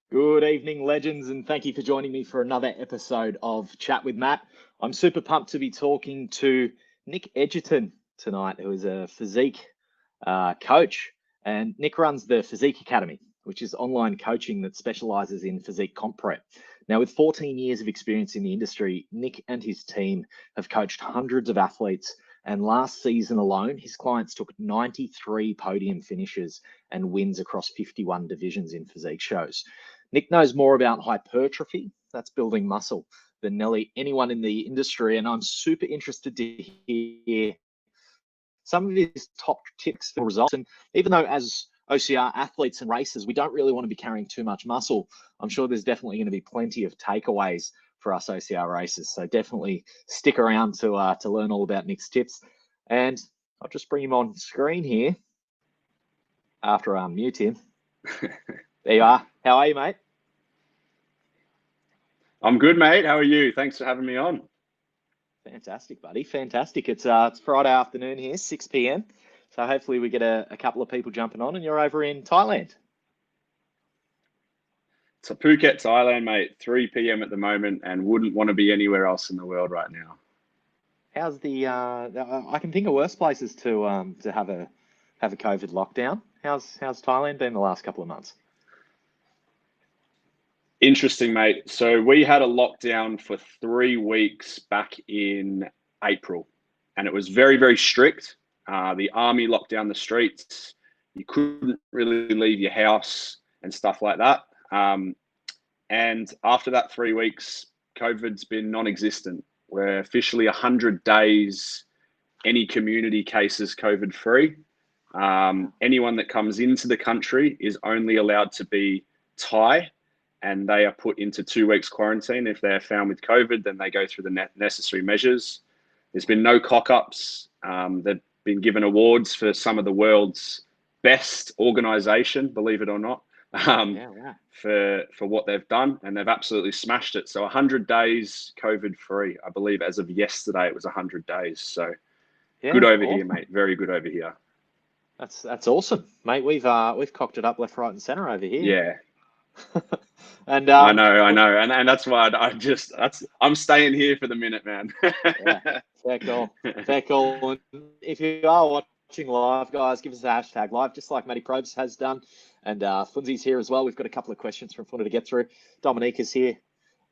Good evening, legends, and thank you for joining me for another episode of Chat with Matt. I'm super pumped to be talking to Nic Edgerton tonight, who is a physique coach, and Nic runs the Physique Academy, which is online coaching that specialises in physique comp prep. Now, with 14 years of experience in the industry, Nic and his team have coached hundreds of athletes, and last season alone, his clients took 93 podium finishes and wins across 51 divisions in physique shows. Nic knows more about hypertrophy, that's building muscle, than nearly anyone in the industry. And I'm super interested to hear some of his top tips for results. And even though as OCR athletes and racers, we don't really want to be carrying too much muscle, I'm sure there's definitely going to be plenty of takeaways for us OCR racers. So definitely stick around to learn all about Nic's tips. And I'll just bring him on screen here after I unmute him. There you are. How are you, mate? I'm good, mate. How are you? Thanks for having me on. Fantastic, buddy. Fantastic. It's Friday afternoon here, 6 p.m. So hopefully we get a couple of people jumping on, and you're over in Thailand. It's Phuket, Thailand, mate. 3 p.m. at the moment, and wouldn't want to be anywhere else in the world right now. How's the? I can think of worse places to have a COVID lockdown. How's Thailand been the last couple of months? Interesting, mate. So we had a lockdown for 3 weeks back in April, and it was very, very strict. The army locked down the streets. You couldn't really leave your house and stuff like that. And after that 3 weeks, COVID's been non-existent. We're officially 100 days, any community cases COVID free. Anyone that comes into the country is only allowed to be Thai, and they are put into 2 weeks quarantine. If they're found with COVID, then they go through the necessary measures. There's been no cock-ups. They've been given awards for some of the world's best organisation, believe it or not, for what they've done, and they've absolutely smashed it. So 100 days COVID-free. I believe as of yesterday, it was 100 days. So good over here, mate. Very good over here. That's awesome, mate. We've cocked it up left, right, and centre over here. Yeah. And I know, and that's why I'm staying here for the minute, man. Yeah, fair call. And if you are watching live, guys, give us a hashtag live, just like Matty Probes has done, and Funzi's here as well. We've got a couple of questions from Funzi to get through. Dominique is here,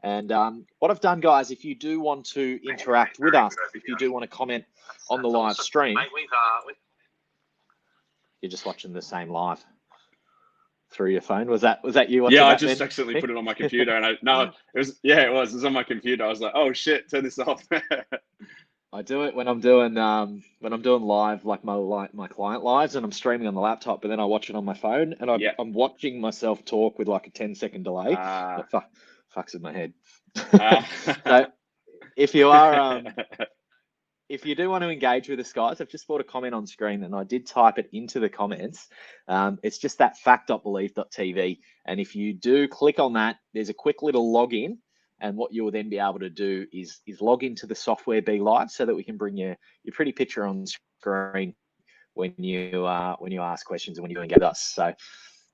and what I've done, guys, if you do want to interact with us, if you do want to comment on the live stream, you're just watching the same live through your phone. Was that you? Yeah, I just accidentally put it on my computer, and it was on my computer. I was like, oh shit, turn this off. I do it when I'm doing live, like my client lives, and I'm streaming on the laptop, but then I watch it on my phone, and I'm watching myself talk with like a 10-second delay. That fucks with my head. So if you are if you do want to engage with us, guys, I've just put a comment on screen, and I did type it into the comments. It's just that fact.believe.tv. And if you do click on that, there's a quick little login. And what you'll then be able to do is log into the software Be Live so that we can bring your pretty picture on screen when you ask questions and when you engage with us. So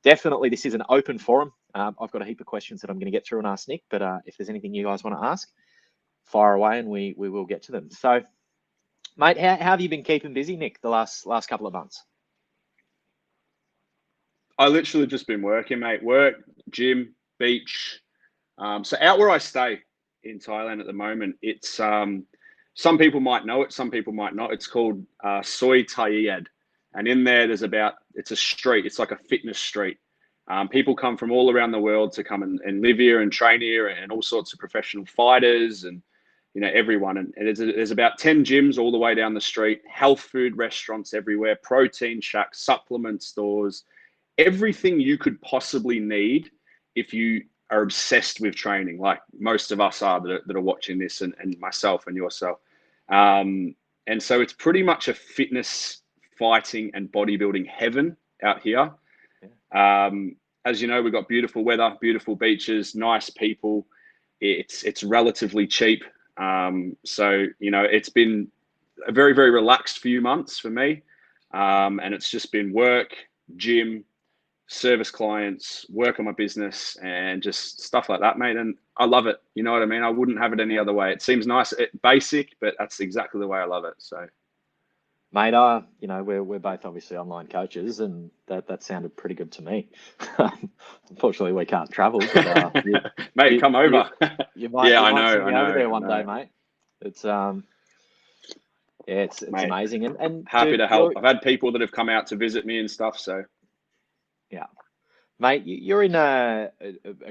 definitely this is an open forum. I've got a heap of questions that I'm going to get through and ask Nic, but if there's anything you guys want to ask, fire away and we will get to them. So, mate, how have you been keeping busy, Nic, the last couple of months? I literally just been working, mate. Work, gym, beach. So out where I stay in Thailand at the moment, it's some people might know it, some people might not. It's called Soi Thaiad, and in there it's a street. It's like a fitness street. People come from all around the world to come and live here and train here, and all sorts of professional fighters and everyone. And there's about 10 gyms all the way down the street. Health food restaurants everywhere, protein shacks, supplement stores, everything you could possibly need if you are obsessed with training, like most of us are that are watching this, and myself and yourself. And so it's pretty much a fitness, fighting, and bodybuilding heaven out here. As you know, we've got beautiful weather, beautiful beaches, nice people. It's relatively cheap. So, it's been a very, very relaxed few months for me. And it's just been work, gym, service clients, work on my business, and just stuff like that, mate. And I love it. You know what I mean? I wouldn't have it any other way. It seems nice, basic, but that's exactly the way I love it. So, Mate, you know, we're both obviously online coaches, and that sounded pretty good to me. Unfortunately, we can't travel, but mate, come over. You might, yeah, you I might know. send me I know. over there one I know. day, mate. It's yeah, it's Mate, amazing, and happy dude, to help. I've had people that have come out to visit me and stuff. So, yeah, mate, you're in a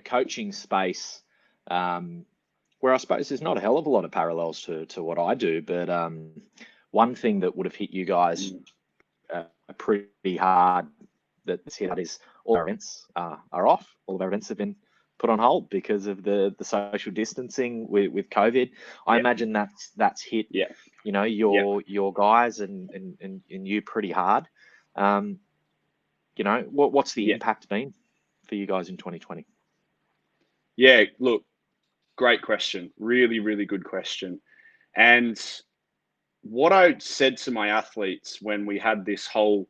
coaching space, where I suppose there's not a hell of a lot of parallels to what I do, but one thing that would have hit you guys pretty hard that's hit is all our events are off. All of our events have been put on hold because of the social distancing with COVID. I imagine that's hit you know your guys and you pretty hard. You know, what's the impact been for you guys in 2020? Yeah, look, great question. Really, really good question. And what I said to my athletes when we had this whole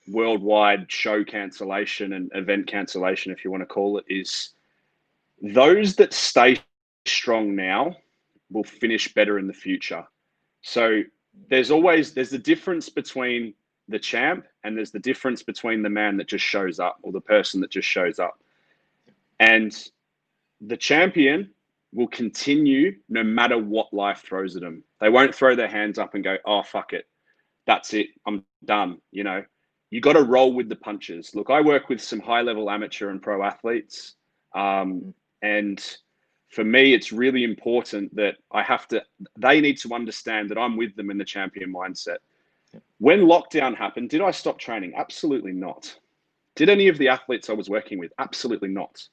worldwide show cancellation and event cancellation, if you want to call it, is those that stay strong now will finish better in the future. So there's the difference between the champ and there's the difference between the man that just shows up or the person that just shows up. And the champion will continue no matter what life throws at them. They won't throw their hands up and go, oh, fuck it. That's it. I'm done. You know, you got to roll with the punches. Look, I work with some high level amateur and pro athletes. And for me, it's really important that they need to understand that I'm with them in the champion mindset. When lockdown happened, did I stop training? Absolutely not. Did any of the athletes I was working with? Absolutely not.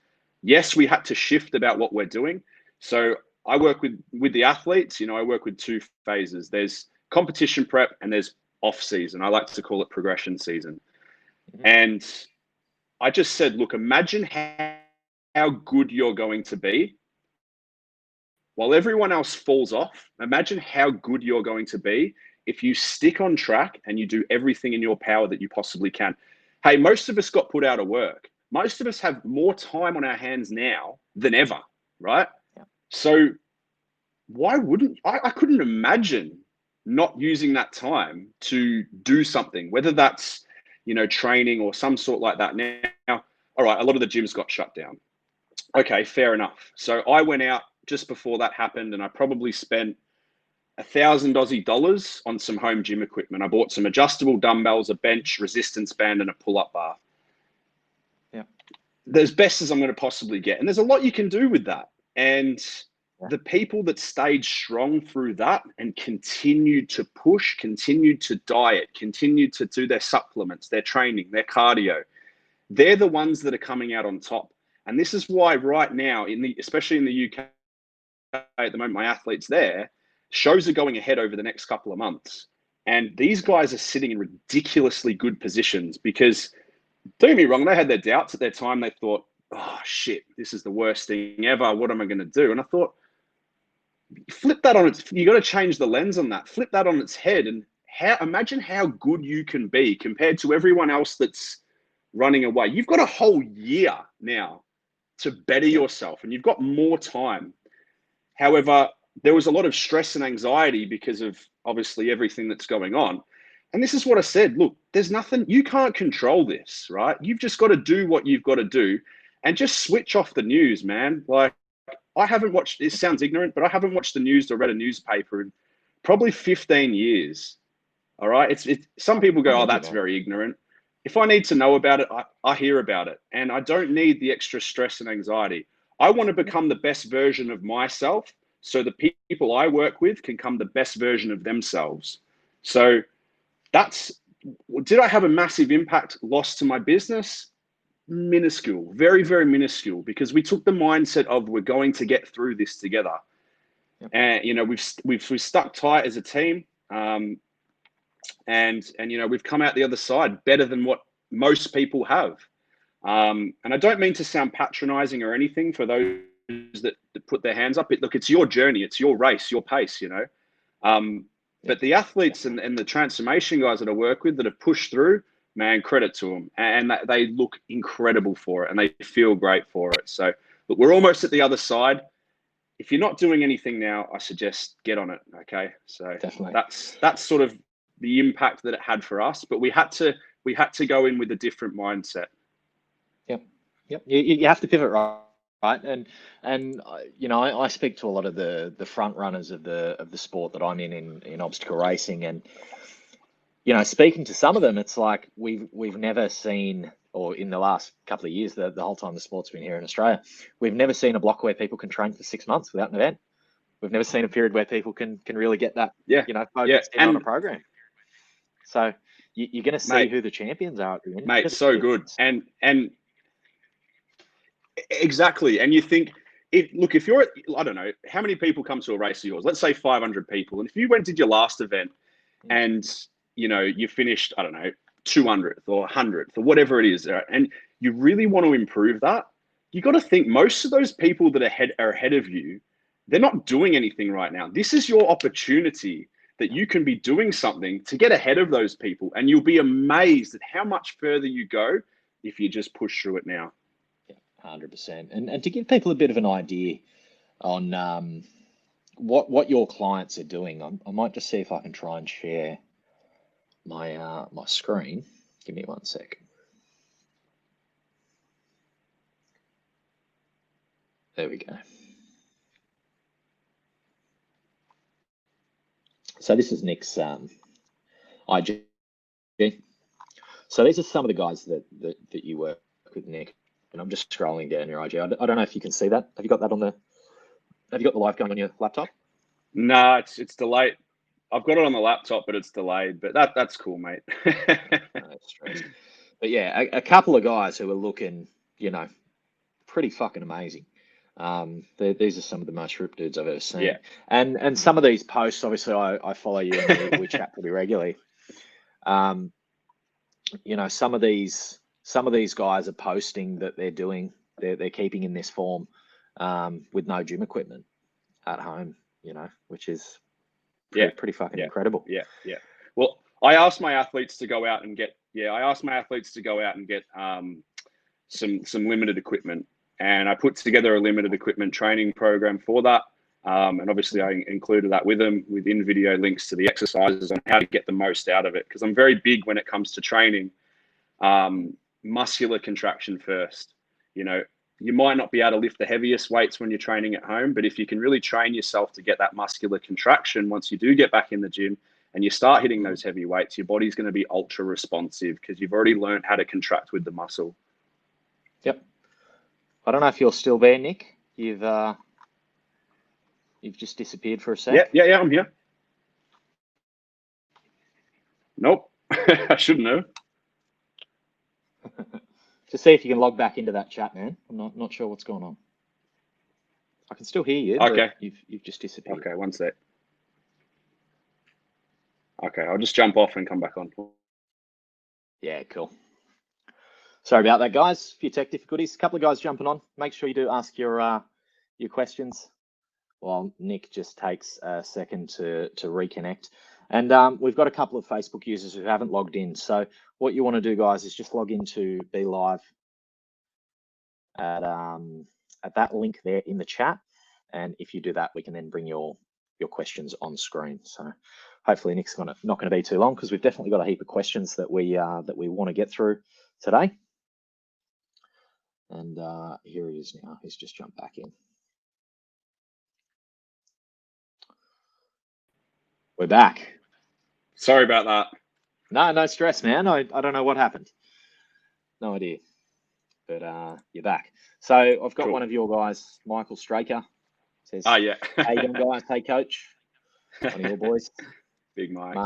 Yes, we had to shift about what we're doing. So I work with the athletes, you know, I work with two phases. There's competition prep and there's off season. I like to call it progression season. And I just said, look, imagine how good you're going to be while everyone else falls off. Imagine how good you're going to be if you stick on track and you do everything in your power that you possibly can. Hey, most of us got put out of work. Most of us have more time on our hands now than ever, right? Yeah. So why wouldn't I couldn't imagine not using that time to do something, whether that's, you know, training or some sort like that. Now, all right, a lot of the gyms got shut down. Okay, fair enough. So I went out just before that happened and I probably spent $1,000 Aussie dollars on some home gym equipment. I bought some adjustable dumbbells, a bench, resistance band, and a pull-up bar. Yeah. As best as I'm going to possibly get. And there's a lot you can do with that. And the people that stayed strong through that and continued to push, continued to diet, continued to do their supplements, their training, their cardio, they're the ones that are coming out on top. And this is why right now, especially in the UK at the moment, my athletes there, shows are going ahead over the next couple of months. And these guys are sitting in ridiculously good positions because, don't get me wrong, they had their doubts at their time. They thought, oh, shit, this is the worst thing ever. What am I going to do? And I thought, flip that on its, you got to change the lens on that. Flip that on its head and imagine how good you can be compared to everyone else that's running away. You've got a whole year now to better yourself and you've got more time. However, there was a lot of stress and anxiety because of obviously everything that's going on. And this is what I said, look, there's nothing, you can't control this, right? You've just got to do what you've got to do and just switch off the news, man. Like, I haven't watched, it sounds ignorant, but I haven't watched the news or read a newspaper in probably 15 years. All right. Some people go, oh, that's very ignorant. If I need to know about it, I hear about it. And I don't need the extra stress and anxiety. I want to become the best version of myself so the people I work with can become the best version of themselves. So did I have a massive impact loss to my business? Minuscule, very, very minuscule, because we took the mindset of we're going to get through this together. Yep. And, you know, we've stuck tight as a team. And, you know, we've come out the other side better than what most people have. And I don't mean to sound patronizing or anything for those that put their hands up. Look, it's your journey, it's your race, your pace, you know. But the athletes and the transformation guys that I work with that have pushed through, man, credit to them. And they look incredible for it and they feel great for it. So look, we're almost at the other side. If you're not doing anything now, I suggest get on it. Okay. So Definitely. that's sort of the impact that it had for us, but we had to go in with a different mindset. Yep. You have to pivot, right? And I speak to a lot of the front runners of the sport that I'm in obstacle racing, and speaking to some of them, it's like we've never seen, or in the last couple of years, the whole time the sport's been here in Australia, we've never seen a block where people can train for 6 months without an event. We've never seen a period where people can really get that focused in on a program. So you're going to see who the champions are at the end. Mate, so good. And exactly. And you think, if you're at, I don't know, how many people come to a race of yours? Let's say 500 people. And if you did your last event and, you finished, I don't know, 200th or 100th or whatever it is, and you really want to improve that, you got to think most of those people that are ahead of you, they're not doing anything right now. This is your opportunity that you can be doing something to get ahead of those people. And you'll be amazed at how much further you go if you just push through it now. 100%. And to give people a bit of an idea on what your clients are doing, I might just see if I can try and share my my screen. Give me 1 sec. There we go. So this is Nick's IG. So these are some of the guys that you work with, Nic. And I'm just scrolling down your IG. I don't know if you can see that. Have you got that have you got the live going on your laptop? No, it's delayed. I've got it on the laptop, but it's delayed. But that's cool, mate. No stress. But yeah, a couple of guys who are looking, pretty fucking amazing. These are some of the most ripped dudes I've ever seen. Yeah. And some of these posts, obviously, I follow you and we chat pretty regularly. Some of these guys are posting that they're keeping in this form with no gym equipment at home, which is pretty fucking incredible. Yeah. Well, I asked my athletes to go out and get some limited equipment, and I put together a limited equipment training program for that. And obviously I included that with them with in-video links to the exercises on how to get the most out of it. Because I'm very big when it comes to training, muscular contraction first. You might not be able to lift the heaviest weights when you're training at home, but if you can really train yourself to get that muscular contraction, once you do get back in the gym and you start hitting those heavy weights, your body's going to be ultra responsive because you've already learned how to contract with the muscle. Yep. I don't know if you're still there, Nic. You've just disappeared for a sec. Yeah, I'm here. Nope. I shouldn't have. Just see if you can log back into that chat, man. I'm not sure what's going on. I can still hear you. Okay. But you've just disappeared. Okay, 1 sec. Okay, I'll just jump off and come back on. Yeah, cool. Sorry about that, guys. A few tech difficulties. A couple of guys jumping on. Make sure you do ask your questions while Nic just takes a second to reconnect. And we've got a couple of Facebook users who haven't logged in. So what you want to do, guys, is just log into Be Live at that link there in the chat. And if you do that, we can then bring your questions on screen. So hopefully Nic's not going to be too long, because we've definitely got a heap of questions that we want to get through today. And here he is now. He's just jumped back in. We're back. Sorry about that. No stress, man. I don't know what happened. No idea. But you're back. So I've got one of your guys, Michael Straker. Says, yeah. How you doing, guys? Hey, coach. One of your boys. Big Mike,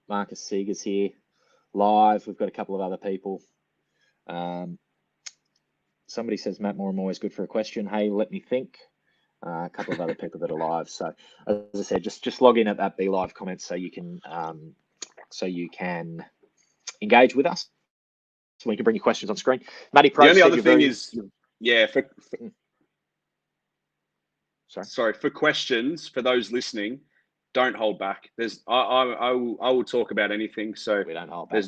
Marcus Seeger's here live. We've got a couple of other people. Somebody says Matt Moore is good for a question. Hey, let me think. A couple of other people that are live. So as I said, just log in at that Be Live comments so you can engage with us. So we can bring your questions on screen. Matty Pro. The only other thing is, for questions for those listening, don't hold back. I will talk about anything. So We don't hold back.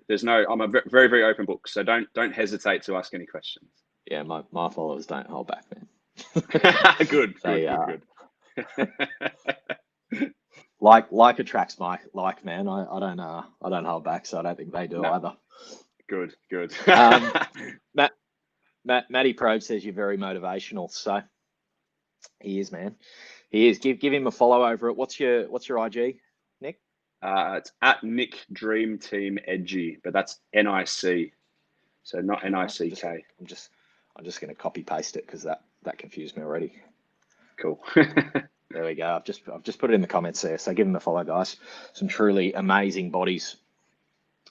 there's no. I'm a very, very open book. So don't hesitate to ask any questions. Yeah, my followers don't hold back, man. Good. Like attracts my like, man. I don't hold back, so I don't think they do either. Good. Matty Probe says you're very motivational, so he is, man. He is. Give him a follow over it. What's your IG, Nick? It's at Nic Dream Team Edgy, but that's NIC, so not NICK. I'm just going to copy paste it because that confused me already. Cool. There we go. I've just put it in the comments there. So give him a follow, guys. Some truly amazing bodies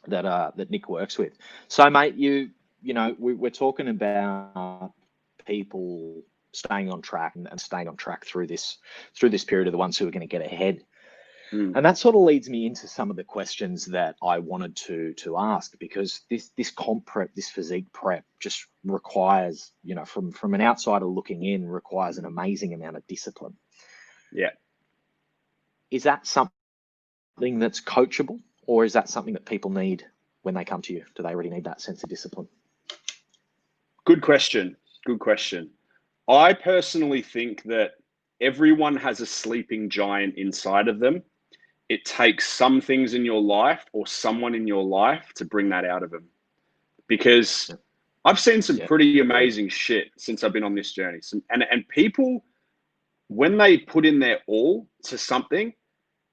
that Nick works with. So, mate, you know we're talking about people staying on track and staying on track through this period of the ones who are going to get ahead. And that sort of leads me into some of the questions that I wanted to ask, because this comp prep, this physique prep just requires, from an outsider looking in, requires an amazing amount of discipline. Yeah. Is that something that's coachable, or is that something that people need when they come to you? Do they really need that sense of discipline? Good question. I personally think that everyone has a sleeping giant inside of them. It takes some things in your life or someone in your life to bring that out of them. Because I've seen some pretty amazing shit since I've been on this journey. And people, when they put in their all to something,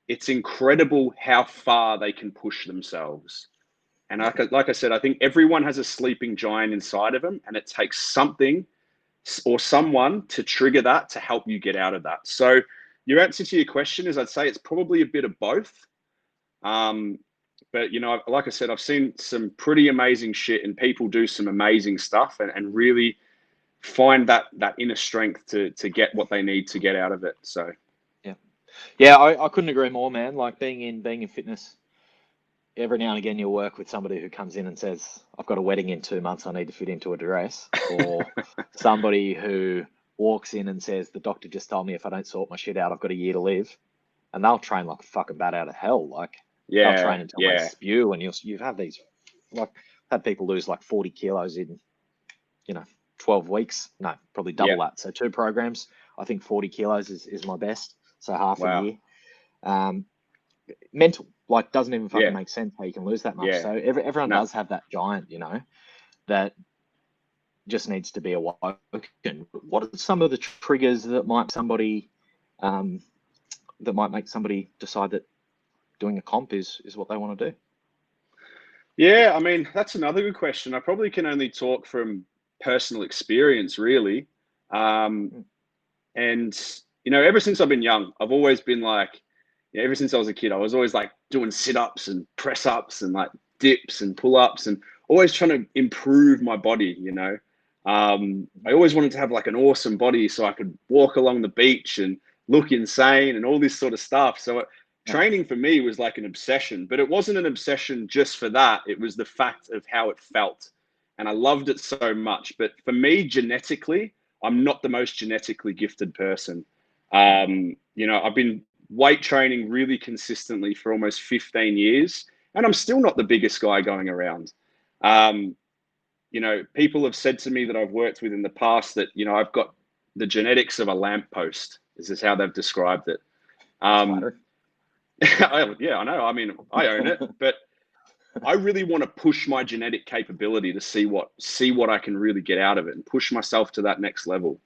it's incredible how far they can push themselves. And like I said, I think everyone has a sleeping giant inside of them, and it takes something or someone to trigger that to help you get out of that. So your answer to your question is, I'd say it's probably a bit of both. But, like I said, I've seen some pretty amazing shit, and people do some amazing stuff and really find that inner strength to get what they need to get out of it. So, yeah, I couldn't agree more, man. Like being in fitness, every now and again you'll work with somebody who comes in and says, I've got a wedding in 2 months, I need to fit into a dress. Or somebody who walks in and says, the doctor just told me if I don't sort my shit out, I've got a year to live. And they'll train like a fucking bat out of hell. Like they'll train until they spew, and you have these, like, had people lose like 40 kilos in, 12 weeks. No, probably double that. So 2 programs, I think 40 kilos is my best. So half a year. Mental, like, doesn't even fucking make sense how you can lose that much. So everyone does have that giant, that just needs to be awoken. What are some of the triggers that might make somebody decide that doing a comp is what they want to do? Yeah, I mean, that's another good question. I probably can only talk from personal experience, really. And, ever since I've been young, I've always been like, ever since I was a kid, I was always like doing sit-ups and press-ups and like dips and pull-ups and always trying to improve my body, I always wanted to have like an awesome body so I could walk along the beach and look insane and all this sort of stuff. So training for me was like an obsession, but it wasn't an obsession just for that. It was the fact of how it felt. And I loved it so much. But for me, genetically, I'm not the most genetically gifted person. I've been weight training really consistently for almost 15 years, and I'm still not the biggest guy going around. People have said to me that I've worked with in the past that, I've got the genetics of a lamppost. This is how they've described it. I know. I mean, I own it, but I really want to push my genetic capability to see what I can really get out of it and push myself to that next level.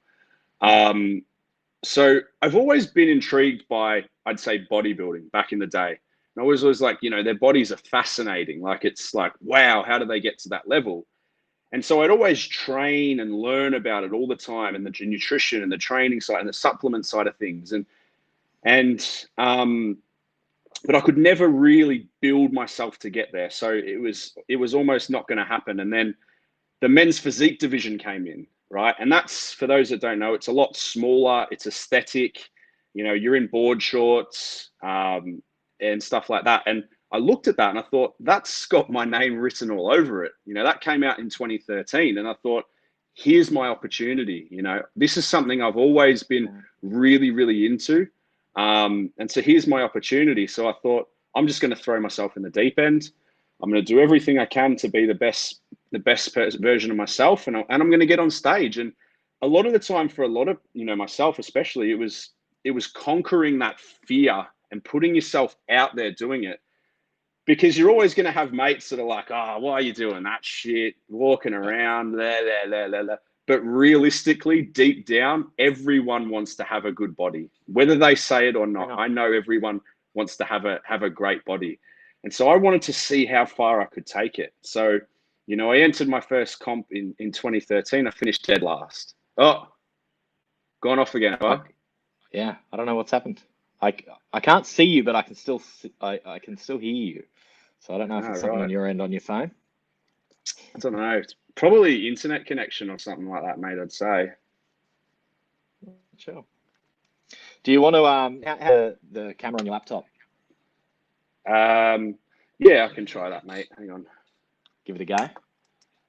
So I've always been intrigued by, I'd say, bodybuilding back in the day. And I was always like, their bodies are fascinating. Like, it's like, wow, how do they get to that level? And so I'd always train and learn about it all the time, and the nutrition and the training side and the supplement side of things. But I could never really build myself to get there. So it was almost not going to happen. And then the men's physique division came in, right? And that's, for those that don't know, it's a lot smaller. It's aesthetic. You're in board shorts and stuff like that. And I looked at that and I thought, that's got my name written all over it. That came out in 2013. And I thought, here's my opportunity. This is something I've always been really, really into. And so here's my opportunity. So I thought, I'm just going to throw myself in the deep end. I'm going to do everything I can to be the best version of myself. And I'm going to get on stage. And a lot of the time, for a lot of, myself especially, it was conquering that fear and putting yourself out there doing it. Because you're always going to have mates that are like, oh, why are you doing that shit? Walking around, blah, blah, blah, blah. But realistically, deep down, everyone wants to have a good body, whether they say it or not. I know everyone wants to have a great body. And so I wanted to see how far I could take it. So, I entered my first comp in 2013. I finished dead last. Oh, gone off again. Huh? Yeah, I don't know what's happened. I can't see you, but I can still I can still hear you. So I don't know if it's something on your end on your phone. I don't know. It's probably internet connection or something like that, mate, I'd say. Sure. Do you want to have the camera on your laptop? Yeah, I can try that, mate. Hang on. Give it a go.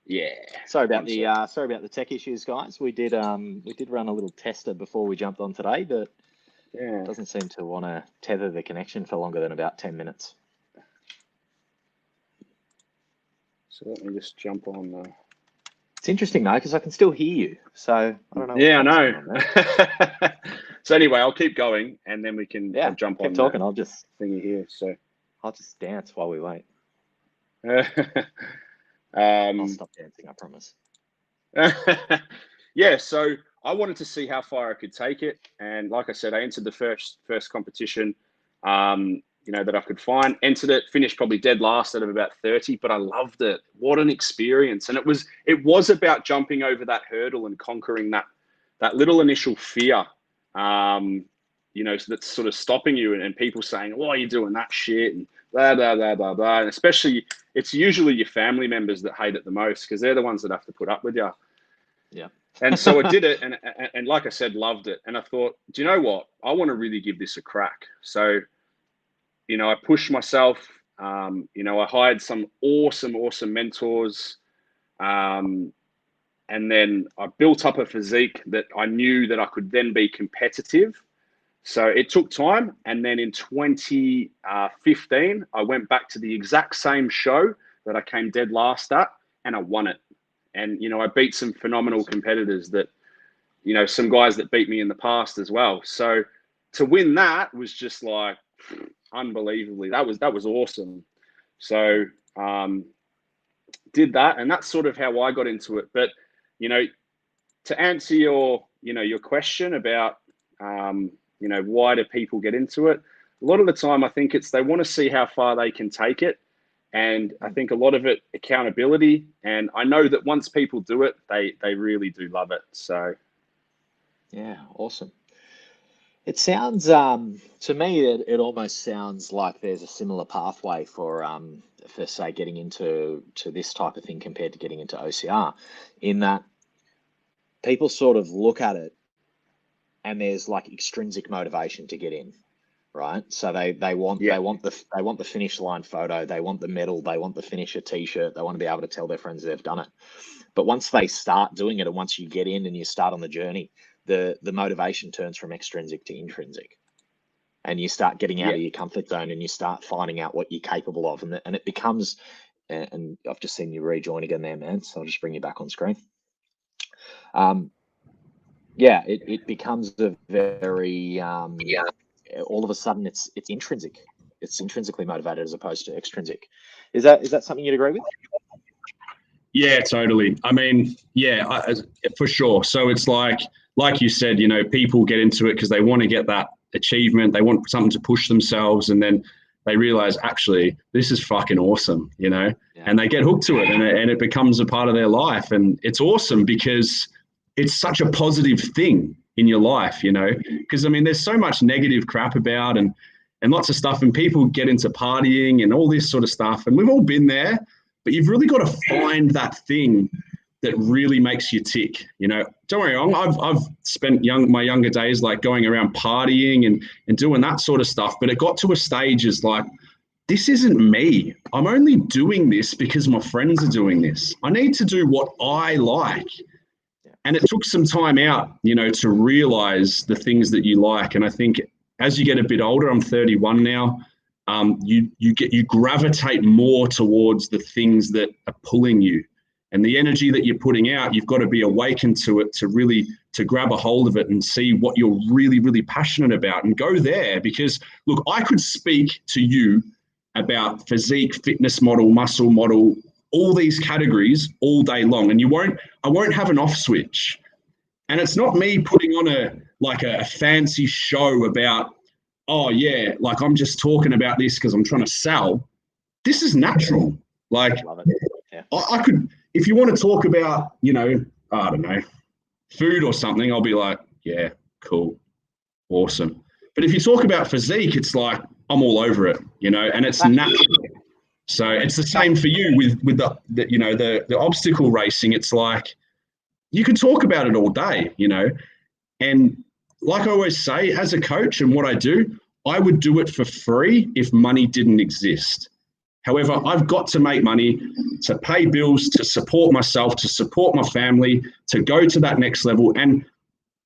Yeah. Sorry about the tech issues, guys. We did run a little tester before we jumped on today, but it doesn't seem to want to tether the connection for longer than about 10 minutes. So let me just jump on the... It's interesting though, because I can still hear you. So I don't know. Yeah, I know. So anyway, I'll keep going, and then we can jump on. Keep talking. I'll just thingy here. So I'll just dance while we wait. I'll stop dancing, I promise. Yeah. So I wanted to see how far I could take it, and like I said, I entered the first competition. That I could find, entered it, finished probably dead last out of about 30, but I loved it. What an experience. And it was about jumping over that hurdle and conquering that little initial fear, so that's sort of stopping you, and people saying, why are you doing that shit? And blah, blah, blah, blah, blah. And especially, it's usually your family members that hate it the most, because they're the ones that have to put up with you. Yeah. And so I did it, and like I said, loved it. And I thought, do you know what? I want to really give this a crack. So I pushed myself, I hired some awesome mentors. And then I built up a physique that I knew that I could then be competitive. So it took time. And then in 2015, I went back to the exact same show that I came dead last at, and I won it. And, I beat some phenomenal competitors that, some guys that beat me in the past as well. So to win that was just like, unbelievably, that was awesome. So did that, and that's sort of how I got into it. But to answer your question about why do people get into it, a lot of the time I think it's they want to see how far they can take it, and I think a lot of it accountability, and I know that once people do it, they really do love it. So yeah, awesome. It sounds to me it almost sounds like there's a similar pathway for say getting into this type of thing compared to getting into OCR, in that people sort of look at it and there's like extrinsic motivation to get in, right? So they want the finish line photo, they want the medal, they want the finisher T-shirt, they want to be able to tell their friends they've done it. But once they start doing it, and once you get in and you start on the journey, the motivation turns from extrinsic to intrinsic, and you start getting out of your comfort zone, and you start finding out what you're capable of, and it becomes, and I've just seen you rejoin again there, man, so I'll just bring you back on screen. It becomes a very all of a sudden it's intrinsic, it's intrinsically motivated as opposed to extrinsic. Is that something you'd agree with? Yeah, totally. I mean, for sure. So it's like you said, people get into it because they want to get that achievement. They want something to push themselves, and then they realize, actually, this is fucking awesome, and they get hooked to it, and it becomes a part of their life. And it's awesome because it's such a positive thing in your life, because I mean, there's so much negative crap about and lots of stuff, and people get into partying and all this sort of stuff. And we've all been there. But you've really got to find that thing that really makes you tick. Don't worry, I've spent my younger days like going around partying and doing that sort of stuff. But it got to a stage as like, this isn't me. I'm only doing this because my friends are doing this. I need to do what I like. And it took some time out, to realize the things that you like. And I think as you get a bit older, I'm 31 now, you gravitate more towards the things that are pulling you. And the energy that you're putting out, you've got to be awakened to it to grab a hold of it and see what you're really, really passionate about and go there. Because, look, I could speak to you about physique, fitness model, muscle model, all these categories all day long, and I won't have an off switch. And it's not me putting on a fancy show about, oh yeah, like I'm just talking about this because I'm trying to sell. This is natural. Like, Love it. Yeah. I could, if you want to talk about, I don't know, food or something, I'll be like, yeah, cool, awesome. But if you talk about physique, it's like I'm all over it, and it's natural. So it's the same for you with the obstacle racing. It's like you can talk about it all day, and like I always say, as a coach and what I do, I would do it for free if money didn't exist. However, I've got to make money to pay bills, to support myself, to support my family, to go to that next level. And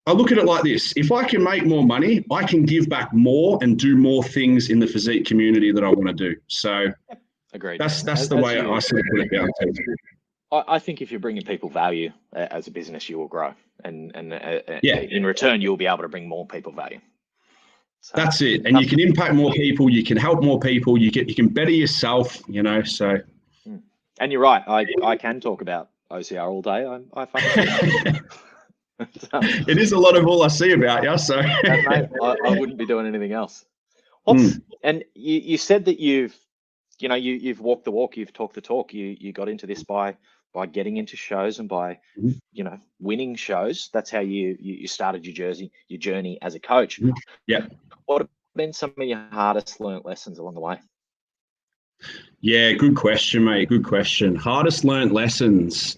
I look at it like this. If I can make more money, I can give back more and do more things in the physique community that I want to do. So agreed. That's the way I sort of put it down to. I think if you're bringing people value as a business, you will grow. And in return, you'll be able to bring more people value. So that's it. And you can impact more people. You can help more people. You can better yourself, so. And you're right. I can talk about OCR all day. I fucking It is a lot of all I see about you. So mate, I wouldn't be doing anything else. And you said that you've walked the walk, you've talked the talk. You got into this by getting into shows and by winning shows. That's how you started your journey as a coach. Yeah. What have been some of your hardest learnt lessons along the way? Yeah, good question, mate. Good question. Hardest learnt lessons.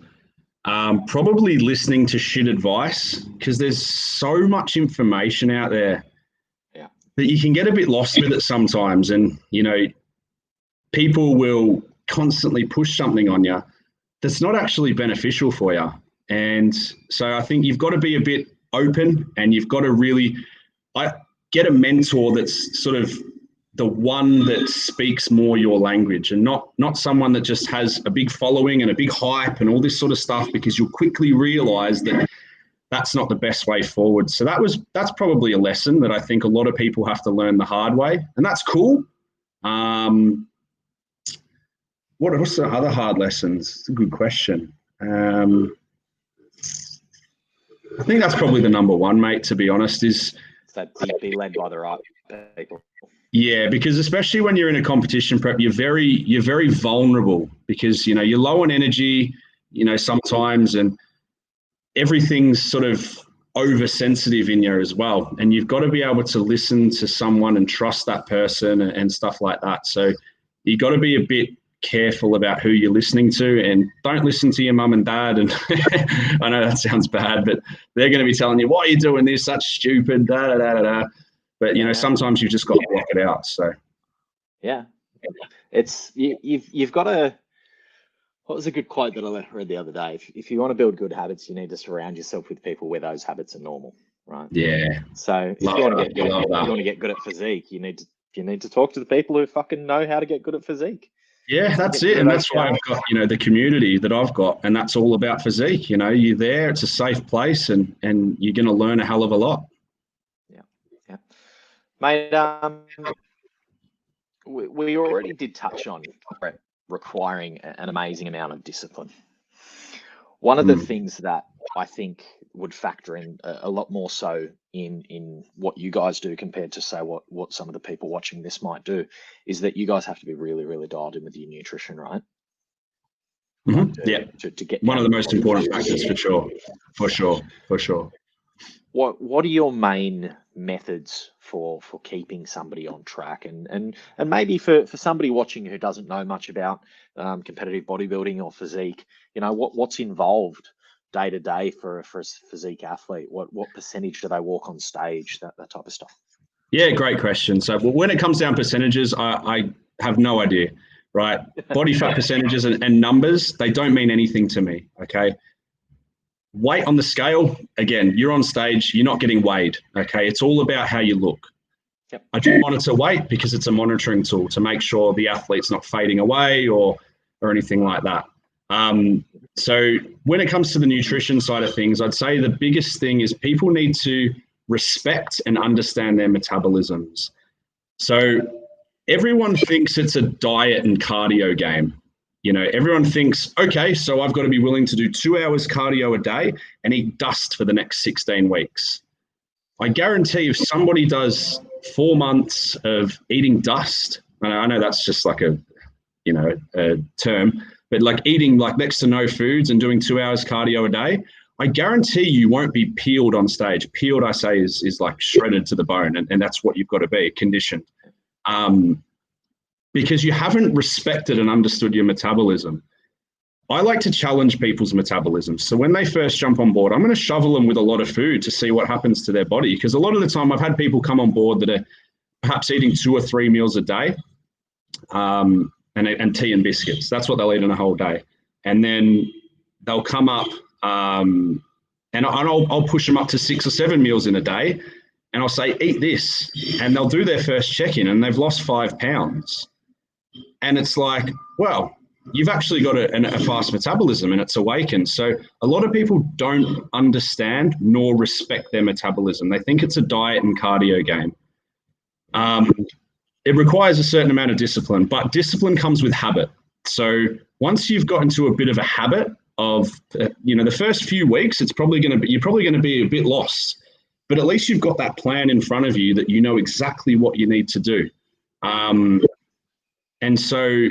Probably listening to shit advice, because there's so much information out there that you can get a bit lost with it sometimes. And, people will constantly push something on you that's not actually beneficial for you. And so I think you've got to be a bit open, and you've got to really get a mentor that's sort of the one that speaks more your language, and not someone that just has a big following and a big hype and all this sort of stuff, because you'll quickly realize that that's not the best way forward. So that's probably a lesson that I think a lot of people have to learn the hard way, and that's cool. What are some other hard lessons? It's a good question. I think that's probably the number one, mate, to be honest, is that be led by the right people. Yeah, because especially when you're in a competition prep, you're very vulnerable, because you're low on energy, sometimes, and everything's sort of oversensitive in you as well. And you've got to be able to listen to someone and trust that person and stuff like that. So you got to be a bit careful about who you're listening to, and don't listen to your mum and dad. And I know that sounds bad, but they're going to be telling you, why are you doing this? That's stupid, da da da da. But sometimes you've just got to block it out. So it's you've got to. What was a good quote that I read the other day? If you want to build good habits, you need to surround yourself with people where those habits are normal, right? Yeah. So if you want to get good at physique, you need to talk to the people who fucking know how to get good at physique. Yeah, that's it. And that's why I've got, the community that I've got, and that's all about physique. You're there, it's a safe place, and you're going to learn a hell of a lot. Yeah. Mate, we already did touch on requiring an amazing amount of discipline. One of the things that I think would factor in a lot more so in what you guys do compared to, say, what some of the people watching this might do, is that you guys have to be really, really dialed in with your nutrition, right? To get one of the most important factors, for sure. What are your main methods for keeping somebody on track, and maybe for somebody watching who doesn't know much about competitive bodybuilding or physique, what's involved day to day for a physique athlete? What percentage do they walk on stage? That type of stuff. Yeah, great question. So when it comes down percentages, I have no idea, right? Body fat percentages and numbers, they don't mean anything to me, okay? Weight on the scale, again, you're on stage, you're not getting weighed, okay? It's all about how you look. Yep. I do monitor weight because it's a monitoring tool to make sure the athlete's not fading away or anything like that. So when it comes to the nutrition side of things, I'd say the biggest thing is people need to respect and understand their metabolisms. So everyone thinks it's a diet and cardio game. You know, everyone thinks, okay, so I've got to be willing to do 2 hours cardio a day and eat dust for the next 16 weeks. I guarantee if somebody does 4 months of eating dust, and I know that's just like a term, but like eating like next to no foods and doing 2 hours cardio a day, I guarantee you won't be peeled on stage. Peeled, I say, is like shredded to the bone, and that's what you've got to be, conditioned. Because you haven't respected and understood your metabolism. I like to challenge people's metabolism. So when they first jump on board, I'm going to shovel them with a lot of food to see what happens to their body. Because a lot of the time I've had people come on board that are perhaps eating 2 or 3 meals a day, and tea and biscuits. That's what they'll eat in a whole day. And then they'll come up and I'll push them up to 6 or 7 meals in a day. And I'll say, eat this. And they'll do their first check-in and they've lost 5 pounds. And it's like, well, you've actually got a fast metabolism and it's awakened. So a lot of people don't understand nor respect their metabolism. They think it's a diet and cardio game. It requires a certain amount of discipline, but discipline comes with habit. So once you've got into a bit of a habit of, the first few weeks, you're probably going to be a bit lost, but at least you've got that plan in front of you that you know exactly what you need to do. And so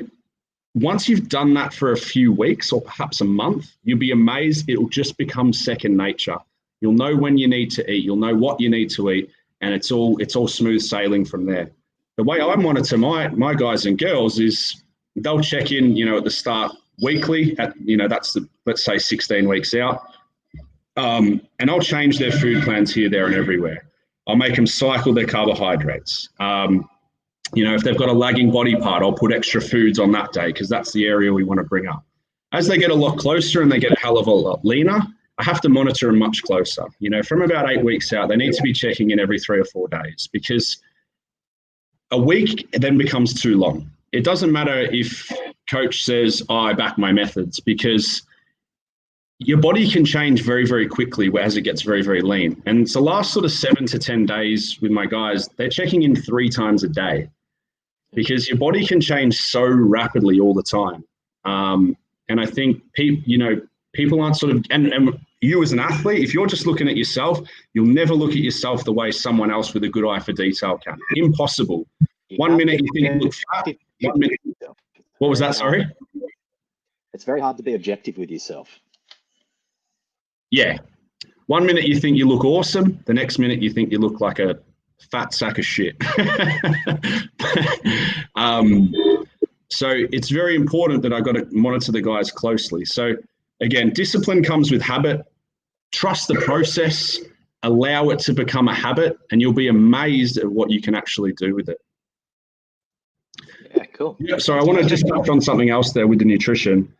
once you've done that for a few weeks or perhaps a month, you'll be amazed. It'll just become second nature. You'll know when you need to eat. You'll know what you need to eat, and it's all smooth sailing from there. The way I monitor my guys and girls is they'll check in, at the start weekly at, that's let's say 16 weeks out. And I'll change their food plans here, there, and everywhere. I'll make them cycle their carbohydrates. If they've got a lagging body part, I'll put extra foods on that day because that's the area we want to bring up. As they get a lot closer and they get a hell of a lot leaner, I have to monitor them much closer. From about 8 weeks out, they need to be checking in every 3 or 4 days because a week then becomes too long. It doesn't matter if coach says, I back my methods, because your body can change very, very quickly as it gets very, very lean. And it's the last sort of 7 to 10 days with my guys, they're checking in 3 times a day because your body can change so rapidly all the time. And I think people aren't sort of, and you as an athlete, if you're just looking at yourself, you'll never look at yourself the way someone else with a good eye for detail can. Impossible. 1 minute you think you look fat, 1 minute. What was that? Sorry? It's very hard to be objective with yourself. Yeah. 1 minute you think you look awesome. The next minute you think you look like a fat sack of shit. So it's very important that I got to monitor the guys closely. So again, discipline comes with habit. Trust the process. Allow it to become a habit, and you'll be amazed at what you can actually do with it. Yeah, cool. Yeah, so I want to just touch on something else there with the nutrition.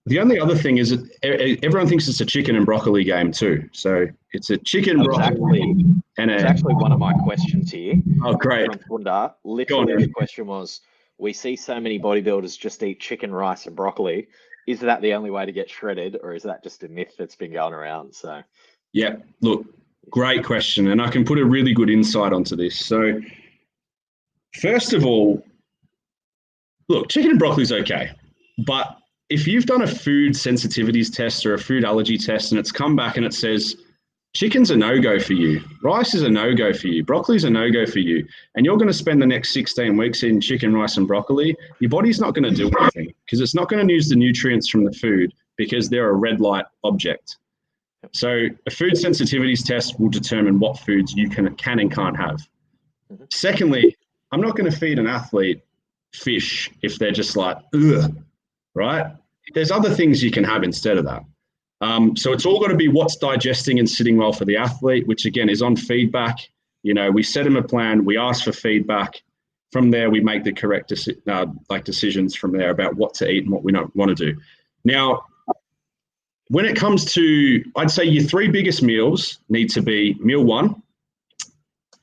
The only other thing is that everyone thinks it's a chicken and broccoli game too. So it's a chicken broccoli. And it's actually one of my questions here. Oh, great. From Funda. Literally, the question was, we see so many bodybuilders just eat chicken, rice, and broccoli. Is that the only way to get shredded, or is that just a myth that's been going around? So, yeah, look, great question. And I can put a really good insight onto this. So first of all, look, chicken and broccoli is okay. But if you've done a food sensitivities test or a food allergy test and it's come back and it says, chicken's a no-go for you, rice is a no-go for you, broccoli's a no-go for you, and you're going to spend the next 16 weeks eating chicken, rice, and broccoli, your body's not going to do anything because it's not going to use the nutrients from the food because they're a red light object. So a food sensitivities test will determine what foods you can and can't have. Secondly, I'm not going to feed an athlete fish if they're just like, ugh, right? There's other things you can have instead of that. So it's all got to be what's digesting and sitting well for the athlete, which again is on feedback. We set them a plan, we ask for feedback. From there, we make the correct decisions from there about what to eat and what we don't want to do. Now, when it comes to, I'd say your 3 biggest meals need to be meal 1,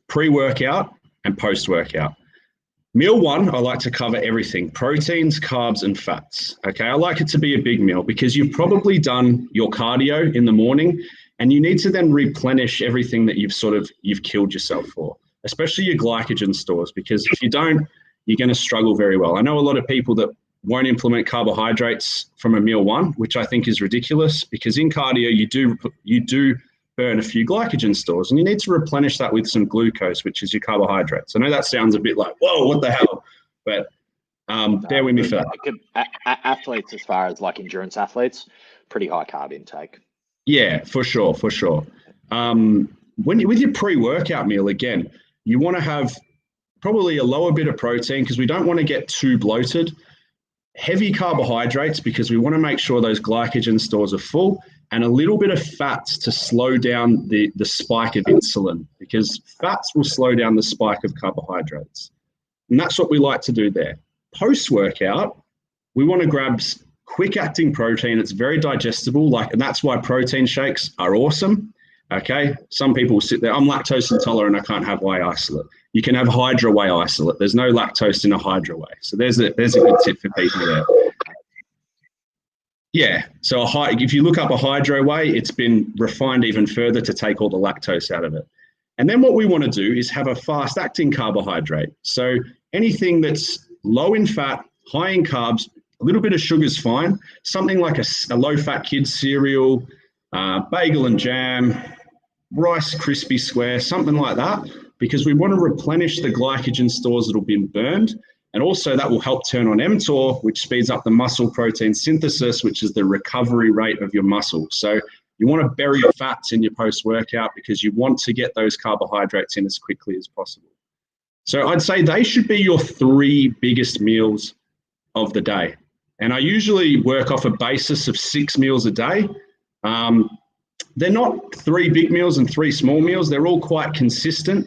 pre-workout, and post-workout. Meal one, I like to cover everything: proteins, carbs, and fats. Okay, I like it to be a big meal because you've probably done your cardio in the morning and you need to then replenish everything that you've killed yourself for, especially your glycogen stores, because if you don't, you're going to struggle very well. I know a lot of people that won't implement carbohydrates from a meal one, which I think is ridiculous, because in cardio you do burn a few glycogen stores, and you need to replenish that with some glucose, which is your carbohydrates. I know that sounds a bit like, whoa, what the hell? But bear with me for that. Athletes, as far as like endurance athletes, pretty high carb intake. Yeah, for sure. With your pre-workout meal, again, you want to have probably a lower bit of protein because we don't want to get too bloated. Heavy carbohydrates because we want to make sure those glycogen stores are full, and a little bit of fats to slow down the spike of insulin, because fats will slow down the spike of carbohydrates. And that's what we like to do there. Post-workout, we want to grab quick-acting protein. It's very digestible, and that's why protein shakes are awesome. Okay, some people will sit there, I'm lactose intolerant, I can't have whey isolate. You can have hydro whey isolate. There's no lactose in a hydro whey. So there's a good tip for people there. Yeah, so if you look up a hydro whey, it's been refined even further to take all the lactose out of it. And then what we want to do is have a fast-acting carbohydrate. So anything that's low in fat, high in carbs, a little bit of sugar is fine. Something like a low-fat kid's cereal, bagel and jam, Rice Krispie Square, something like that, because we want to replenish the glycogen stores that have been burned. And also that will help turn on mTOR, which speeds up the muscle protein synthesis, which is the recovery rate of your muscle. So you want to bury fats in your post-workout because you want to get those carbohydrates in as quickly as possible. So I'd say they should be your 3 biggest meals of the day. And I usually work off a basis of 6 meals a day. They're not 3 big meals and 3 small meals. They're all quite consistent.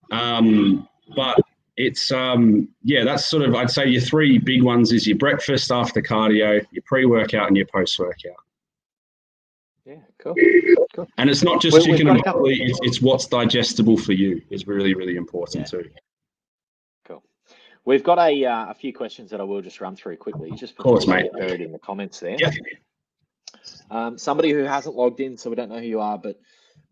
But it's, that's sort of, I'd say your 3 big ones is your breakfast after cardio, your pre-workout, and your post-workout. Yeah, cool. And it's not just chicken and broccoli, it's what's digestible for you is really, really important too. Cool. We've got a few questions that I will just run through quickly. Just of course, mate. Buried in the comments there. Yeah. Somebody who hasn't logged in, so we don't know who you are, but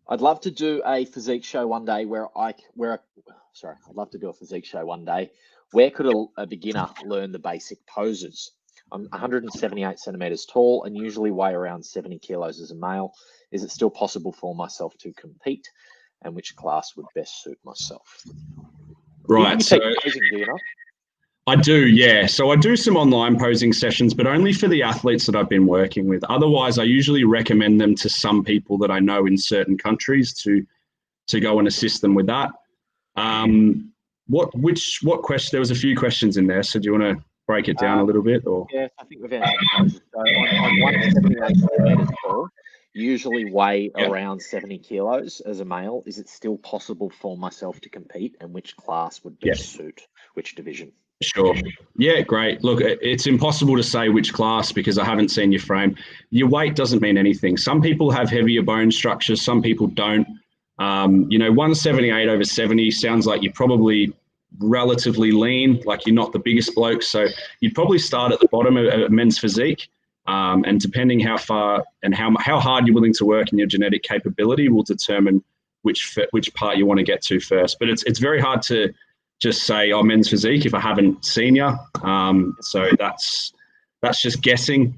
I'd love to do a physique show one day I'd love to do a physique show one day. Where could a beginner learn the basic poses? I'm 178 centimeters tall and usually weigh around 70 kilos as a male. Is it still possible for myself to compete? And which class would best suit myself? Right. So posing, do you know? I do, yeah. So I do some online posing sessions, but only for the athletes that I've been working with. Otherwise, I usually recommend them to some people that I know in certain countries to go and assist them with that. What question? There was a few questions in there. So do you want to break it down a little bit? Or yes, I think we've answered those. So I'm 178 centimeters tall, usually weigh around 70 kilos as a male. Is it still possible for myself to compete, and which class would best suit which division? Sure. Yeah, great. Look, it's impossible to say which class because I haven't seen your frame. Your weight doesn't mean anything. Some people have heavier bone structures, some people don't. 178 over 70 sounds like you're probably relatively lean, like you're not the biggest bloke. So you'd probably start at the bottom of men's physique. And depending how far and how hard you're willing to work and your genetic capability will determine which part you want to get to first. But it's very hard to just say, men's physique if I haven't seen you. So that's just guessing.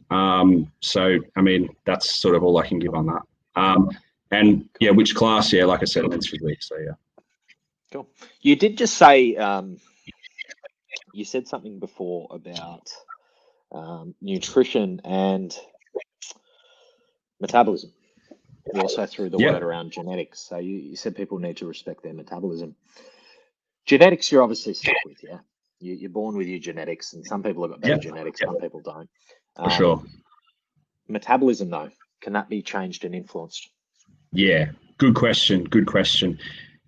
So, I mean, that's sort of all I can give on that. And yeah, which class? Yeah, like I said, men's physique. So yeah. Cool. You did just say, you said something before about nutrition and metabolism. You also threw the word around genetics. So you said people need to respect their metabolism. Genetics, you're obviously stuck with, yeah? You're born with your genetics, and some people have got better genetics, some people don't. For sure. Metabolism, though, can that be changed and influenced? Yeah, good question.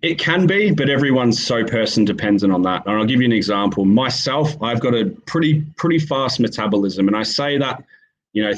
It can be, but everyone's so person dependent on that. And I'll give you an example. Myself, I've got a pretty fast metabolism. And I say that,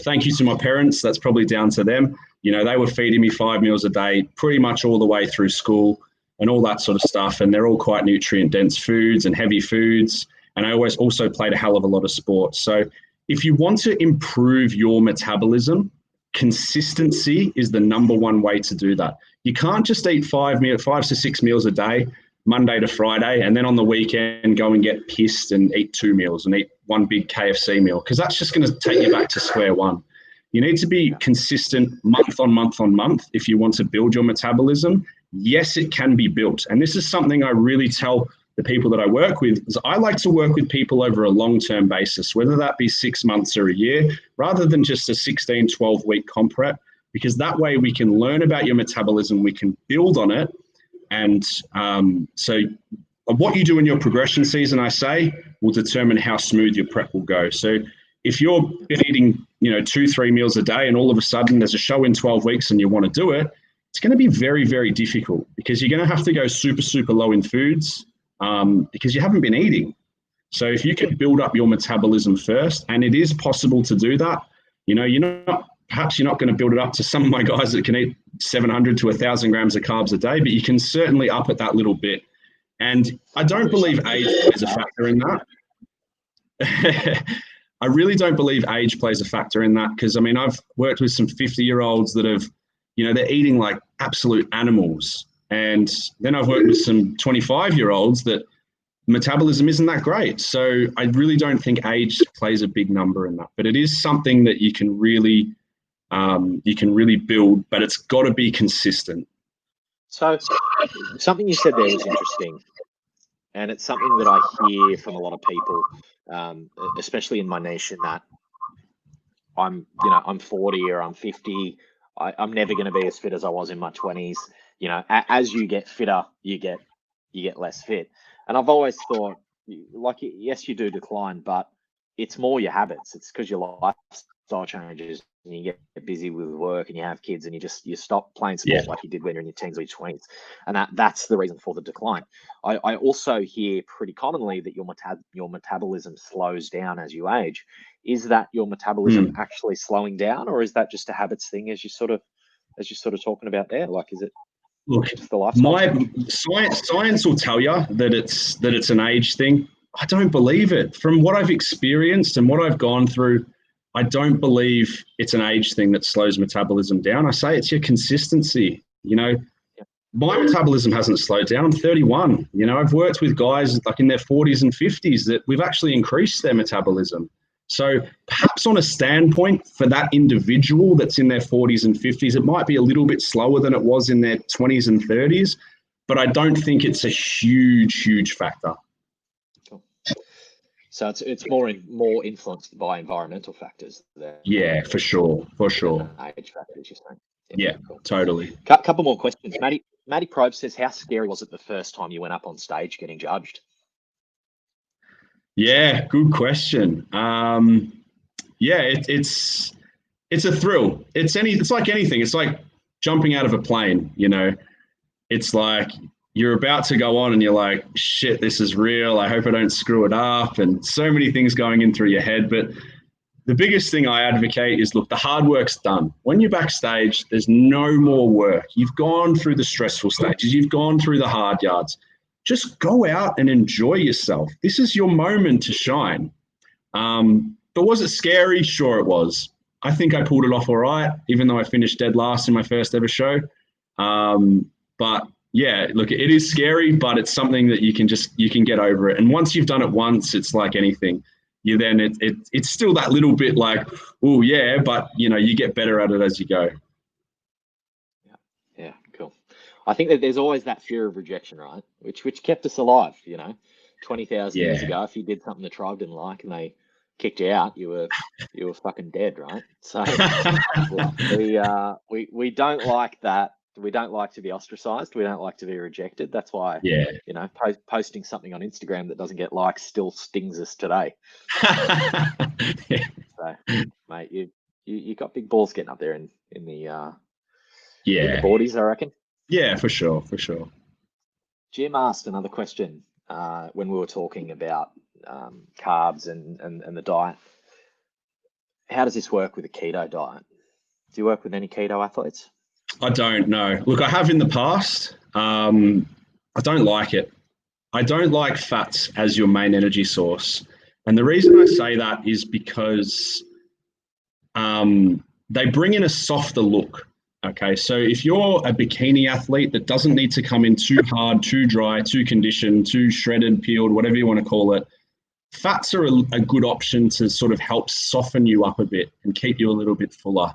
thank you to my parents. That's probably down to them. They were feeding me 5 meals a day pretty much all the way through school. and all that sort of stuff. And they're all quite nutrient dense foods and heavy foods. And I always also played a hell of a lot of sports. So if you want to improve your metabolism, consistency is the number one way to do that. You can't just eat 5 to 6 meals a day, Monday to Friday, and then on the weekend go and get pissed and eat 2 meals and eat one big KFC meal, because that's just going to take you back to square one. You need to be consistent month on month on month if you want to build your metabolism. Yes, it can be built. And this is something I really tell the people that I work with, is I like to work with people over a long-term basis, whether that be 6 months or a year, rather than just a 16, 12-week comp prep, because that way we can learn about your metabolism, we can build on it. And so what you do in your progression season, I say, will determine how smooth your prep will go. So if you're eating, 2-3 meals a day and all of a sudden there's a show in 12 weeks and you want to do it, it's going to be very, very difficult, because you're going to have to go super, super low in foods because you haven't been eating. So if you can build up your metabolism first, and it is possible to do that, perhaps you're not going to build it up to some of my guys that can eat 700 to 1,000 grams of carbs a day, but you can certainly up it that little bit. And I don't believe age plays a factor in that. I really don't believe age plays a factor in that, because I've worked with some 50-year-olds that have, they're eating like absolute animals. And then I've worked with some 25-year-olds that metabolism isn't that great. So I really don't think age plays a big number in that, but it is something that you can really build, but it's got to be consistent. So something you said there was interesting, and it's something that I hear from a lot of people, especially in my niche, in that I'm 40 or I'm 50. I'm never going to be as fit as I was in my 20s. As you get fitter, you get less fit. And I've always thought, like, yes, you do decline, but it's more your habits. It's because your lifestyle changes and you get busy with work and you have kids and you stop playing sport like you did when you're in your teens or your 20s. And that's the reason for the decline. I also hear pretty commonly that your metabolism slows down as you age. Is that your metabolism actually slowing down, or is that just a habits thing, as you're sort of talking about there? Like, is it? Look, science will tell you that it's an age thing. I don't believe it. From what I've experienced and what I've gone through, I don't believe it's an age thing that slows metabolism down. I say it's your consistency. My metabolism hasn't slowed down. I'm 31. I've worked with guys like in their 40s and 50s that we've actually increased their metabolism. So perhaps on a standpoint for that individual that's in their 40s and 50s, it might be a little bit slower than it was in their 20s and 30s, but I don't think it's a huge factor. Cool. So it's more influenced by environmental factors than for sure. Age factors, you're saying. Yeah, cool. Totally. Couple more questions. Matty Probe says, how scary was it the first time you went up on stage getting judged? Yeah, good question. It's a thrill. It's like anything. It's like jumping out of a plane, It's like you're about to go on and you're like, shit, this is real. I hope I don't screw it up. And so many things going in through your head. But the biggest thing I advocate is, look, the hard work's done. When you're backstage, there's no more work. You've gone through the stressful stages. You've gone through the hard yards. Just go out and enjoy yourself. This is your moment to shine. But was it scary? Sure it was. I think I pulled it off all right, even though I finished dead last in my first ever show. But yeah, look, it is scary, but it's something that you can get over it. And once you've done it once, it's like anything. It's still that little bit like, oh yeah, but you get better at it as you go. Yeah, cool. I think that there's always that fear of rejection, right? Which kept us alive, 20,000 years ago. If you did something the tribe didn't like and they kicked you out, you were fucking dead, right? So we don't like that. We don't like to be ostracized. We don't like to be rejected. That's why, posting something on Instagram that doesn't get likes still stings us today. So, mate, you got big balls getting up there in the boardies, I reckon. Yeah, for sure. Jim asked another question when we were talking about carbs and the diet. How does this work with a keto diet? Do you work with any keto athletes? I don't know. Look, I have in the past. I don't like it. I don't like fats as your main energy source. And the reason I say that is because they bring in a softer look. Okay, so if you're a bikini athlete that doesn't need to come in too hard, too dry, too conditioned, too shredded, peeled, whatever you want to call it, fats are a good option to sort of help soften you up a bit and keep you a little bit fuller.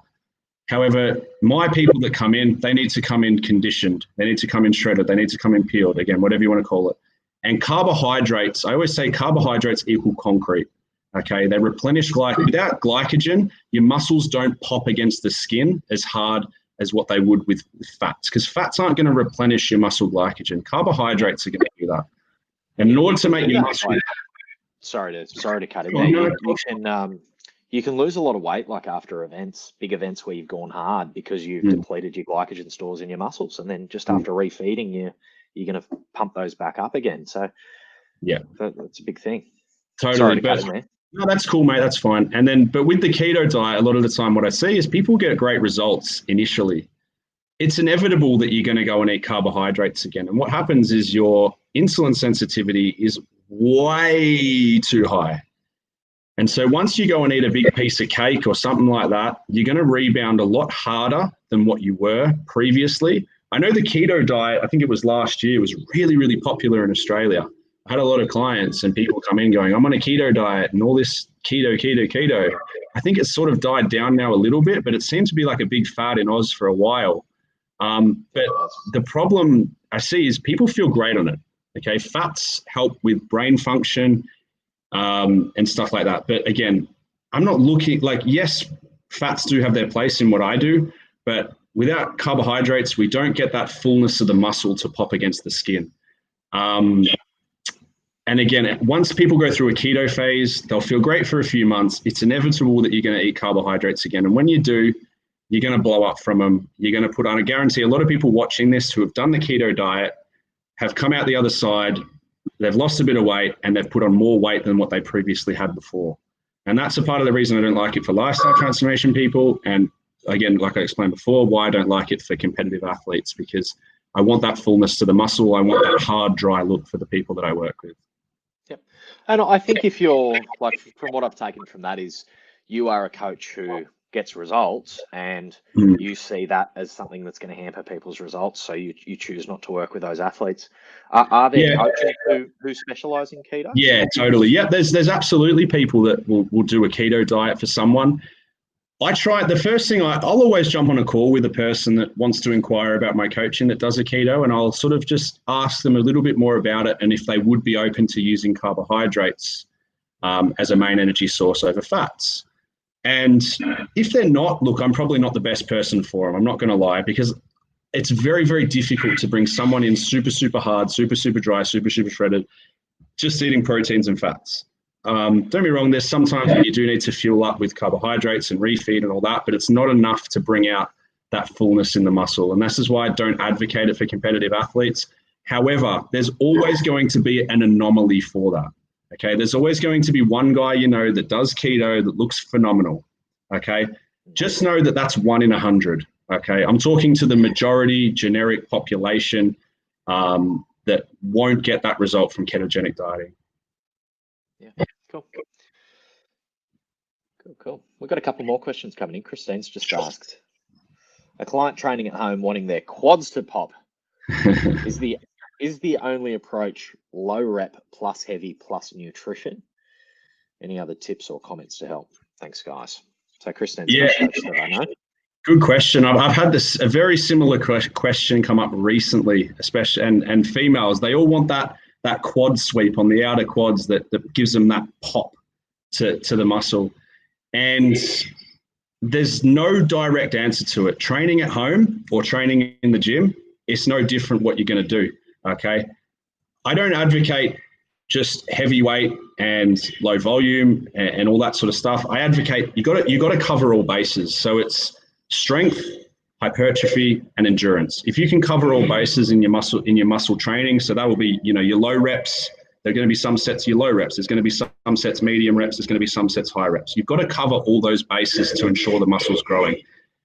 However, my people that come in, they need to come in conditioned. They need to come in shredded. They need to come in peeled, again, whatever you want to call it. And carbohydrates, I always say carbohydrates equal concrete. Okay, they replenish without glycogen, your muscles don't pop against the skin as hard as what they would with fats, because fats aren't going to replenish your muscle glycogen. Carbohydrates are going to do that. And in order to make your muscle... Sorry to cut in there. You can lose a lot of weight like after events, big events where you've gone hard because you've depleted your glycogen stores in your muscles, and then just after refeeding, you're going to pump those back up again. So yeah, that's a big thing. Totally. Sorry to cut in there. No, that's cool, mate. That's fine. And then, but with the keto diet, a lot of the time what I see is people get great results initially. It's inevitable that you're going to go and eat carbohydrates again. And what happens is your insulin sensitivity is way too high. And so once you go and eat a big piece of cake or something like that, you're going to rebound a lot harder than what you were previously. I know the keto diet, I think it was last year, was really, really popular in Australia. I had a lot of clients and people come in going, I'm on a keto diet and all this keto. I think it's sort of died down now a little bit, but it seemed to be like a big fad in Oz for a while. But the problem I see is people feel great on it. Okay, fats help with brain function and stuff like that. But again, I'm not looking like, yes, fats do have their place in what I do, but without carbohydrates, we don't get that fullness of the muscle to pop against the skin. And again, once people go through a keto phase, they'll feel great for a few months. It's inevitable that you're going to eat carbohydrates again. And when you do, you're going to blow up from them. You're going to put on, I guarantee a lot of people watching this who have done the keto diet have come out the other side, they've lost a bit of weight and they've put on more weight than what they previously had before. And that's a part of the reason I don't like it for lifestyle transformation people. And again, like I explained before, why I don't like it for competitive athletes, because I want that fullness to the muscle. I want that hard, dry look for the people that I work with. Yep. And I think if you're, like, from what I've taken from that is you are a coach who gets results and you see that as something that's going to hamper people's results. So you choose not to work with those athletes. Are there coaches who specialize in keto? Yeah, totally. Yeah, there's absolutely people that will do a keto diet for someone. I try, the first thing I'll always jump on a call with a person that wants to inquire about my coaching that does a keto, and I'll sort of just ask them a little bit more about it and if they would be open to using carbohydrates as a main energy source over fats. And if they're not, look, I'm probably not the best person for them. I'm not going to lie, because it's very, very difficult to bring someone in super, super hard, super, super dry, super, super shredded, just eating proteins and fats. Don't get me wrong, there's sometimes you do need to fuel up with carbohydrates and refeed and all that, but it's not enough to bring out that fullness in the muscle. And this is why I don't advocate it for competitive athletes. However, there's always going to be an anomaly for that. Okay, there's always going to be one guy, you know, that does keto that looks phenomenal. Okay, just know that that's 1 in 100. Okay, I'm talking to the majority generic population that won't get that result from ketogenic dieting. Yeah, cool. We've got a couple more questions coming in. Christine's just asked, a client training at home wanting their quads to pop. Is the only approach low rep plus heavy plus nutrition? Any other tips or comments to help? Thanks, guys. So Christine's coach that I know. Good question. I've had a very similar question come up recently, especially and females. They all want that quad sweep on the outer quads that gives them that pop to the muscle. And there's no direct answer to it. Training at home or training in the gym, it's no different what you're going to do. Okay, I don't advocate just heavy weight and low volume and all that sort of stuff. I advocate you got to cover all bases. So it's strength, hypertrophy, and endurance. If you can cover all bases in your muscle training, so that will be, you know, your low reps. There are going to be some sets your low reps. There's going to be some sets medium reps. There's going to be some sets high reps. You've got to cover all those bases to ensure the muscle's growing.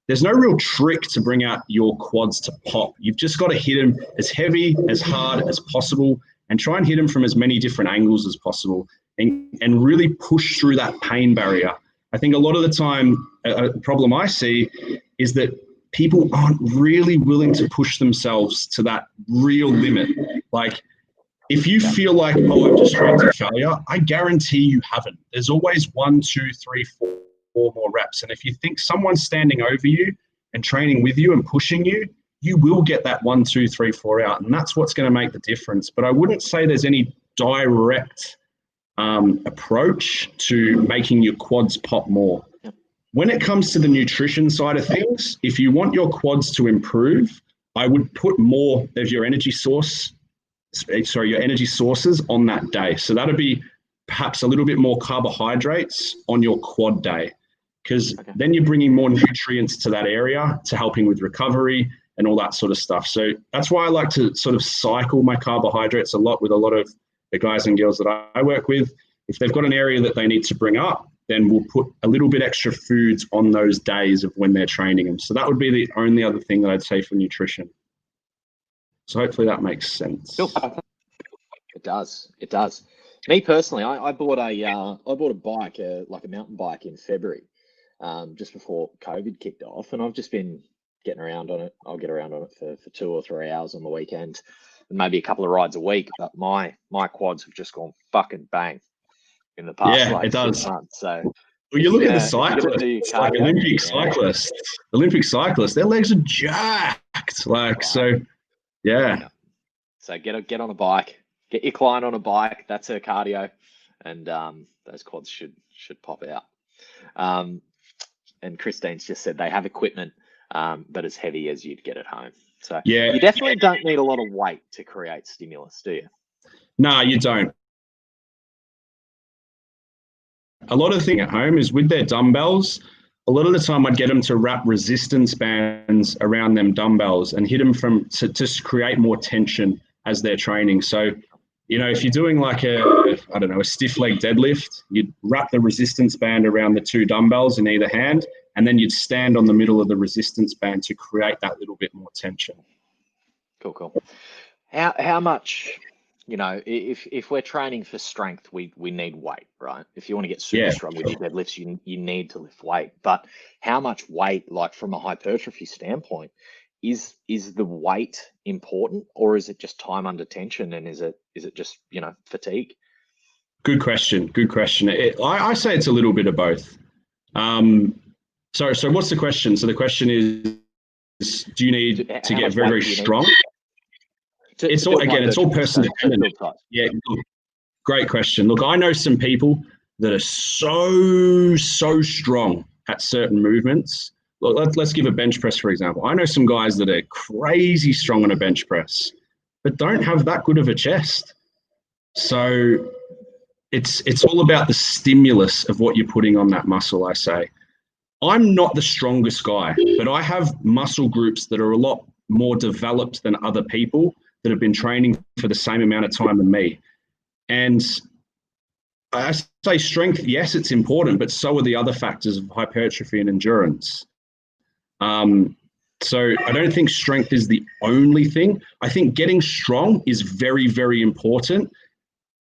there's no real trick to bring out your quads to pop. You've just got to hit them as heavy, as hard as possible, and try and hit them from as many different angles as possible, and really push through that pain barrier. I think a lot of the time, a problem I see is that people aren't really willing to push themselves to that real limit. Like, if you feel like, oh, I've just trained to failure, I guarantee you haven't. There's always 1, 2, 3, 4 more reps. And if you think someone's standing over you and training with you and pushing you, you will get that 1, 2, 3, 4 out. And that's what's going to make the difference. But I wouldn't say there's any direct approach to making your quads pop more. When it comes to the nutrition side of things, if you want your quads to improve, I would put more of your energy sources on that day. So that'd be perhaps a little bit more carbohydrates on your quad day, because then you're bringing more nutrients to that area to helping with recovery and all that sort of stuff. So that's why I like to sort of cycle my carbohydrates a lot with a lot of the guys and girls that I work with. If they've got an area that they need to bring up, then we'll put a little bit extra foods on those days of when they're training them. So that would be the only other thing that I'd say for nutrition. So hopefully that makes sense. It does. It does. Me personally, I bought a bike, like a mountain bike in February, just before COVID kicked off, and I've just been getting around on it. I'll get around on it for 2 or 3 hours on the weekend, and maybe a couple of rides a week. But my quads have just gone fucking bang in the past it does. 6 months. So well, you look at the cyclists, like Olympic cyclists, their legs are jacked. Like, so, yeah. So get on a bike, get your client on a bike. That's her cardio, and those quads should pop out. And Christine's just said they have equipment, but as heavy as you'd get at home. So you definitely don't need a lot of weight to create stimulus, do you? No, you don't. A lot of the thing at home is with their dumbbells. A lot of the time I'd get them to wrap resistance bands around them dumbbells and hit them to just create more tension as they're training. So, you know, if you're doing like a stiff leg deadlift, you'd wrap the resistance band around the 2 dumbbells in either hand, and then you'd stand on the middle of the resistance band to create that little bit more tension. Cool. How much, you know, if we're training for strength, we need weight, right? If you want to get super strong with your deadlifts, you need to lift weight. But how much weight, like from a hypertrophy standpoint, is the weight important, or is it just time under tension, and is it just, you know, fatigue? Good question. I say it's a little bit of both. So what's the question? So the question is, do you need to get very, very strong? It's all person dependent. Yeah, great question. Look, I know some people that are so strong at certain movements. Look, let's give a bench press, for example. I know some guys that are crazy strong on a bench press, but don't have that good of a chest. So it's all about the stimulus of what you're putting on that muscle, I say. I'm not the strongest guy, but I have muscle groups that are a lot more developed than other people that have been training for the same amount of time than me. And I say strength, yes, it's important, but so are the other factors of hypertrophy and endurance. So I don't think strength is the only thing. I think getting strong is very, very important,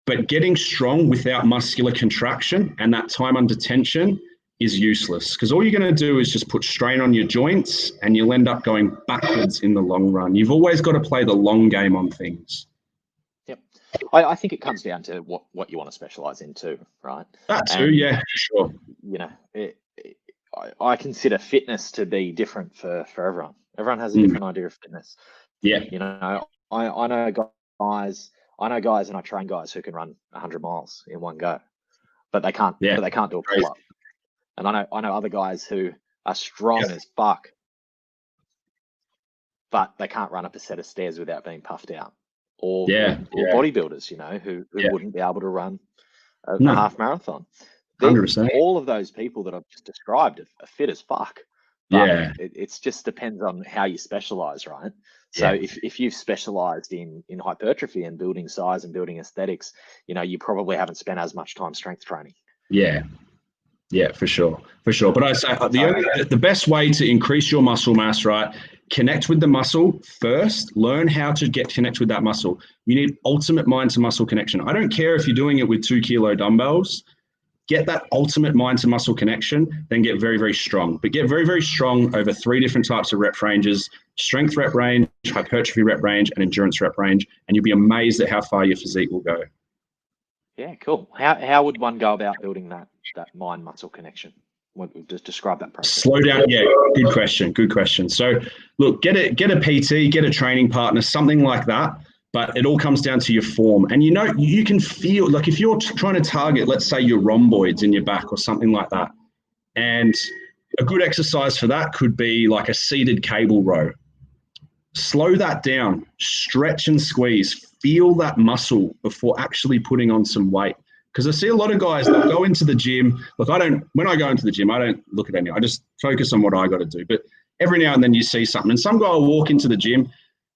but getting strong without muscular contraction and that time under tension is useless, because all you're going to do is just put strain on your joints and you'll end up going backwards in the long run. You've always got to play the long game on things. Yep. I think it comes down to what you want to specialize in too, right? That too, yeah, for sure. You know, I consider fitness to be different for everyone. Everyone has a different idea of fitness. Yeah. You know, I know guys and I train guys who can run 100 miles in one go, but they can't do a pull-up. And I know other guys who are strong as fuck, but they can't run up a set of stairs without being puffed out. Or bodybuilders, you know, who wouldn't be able to run a half marathon. 100%. All of those people that I've just described are fit as fuck. But it just depends on how you specialize, right? So if you've specialized in hypertrophy and building size and building aesthetics, you know, you probably haven't spent as much time strength training. Yeah. Yeah, for sure. But I say the best way to increase your muscle mass, right? Connect with the muscle first. Learn how to connect with that muscle. You need ultimate mind to muscle connection. I don't care if you're doing it with 2 kilo dumbbells. Get that ultimate mind to muscle connection, then get very, very strong. But get very, very strong over 3 different types of rep ranges: strength rep range, hypertrophy rep range, and endurance rep range. And you'll be amazed at how far your physique will go. Yeah, cool. How would one go about building that mind muscle connection? Just describe that process. Slow down. Yeah, good question. So look, get a PT, get a training partner, something like that. But it all comes down to your form. And you can feel, like if you're trying to target, let's say your rhomboids in your back or something like that. And a good exercise for that could be like a seated cable row. Slow that down, stretch and squeeze, feel that muscle before actually putting on some weight. Because I see a lot of guys, they'll go into the gym. Look, when I go into the gym, I don't look at anyone. I just focus on what I got to do. But every now and then you see something. And some guy will walk into the gym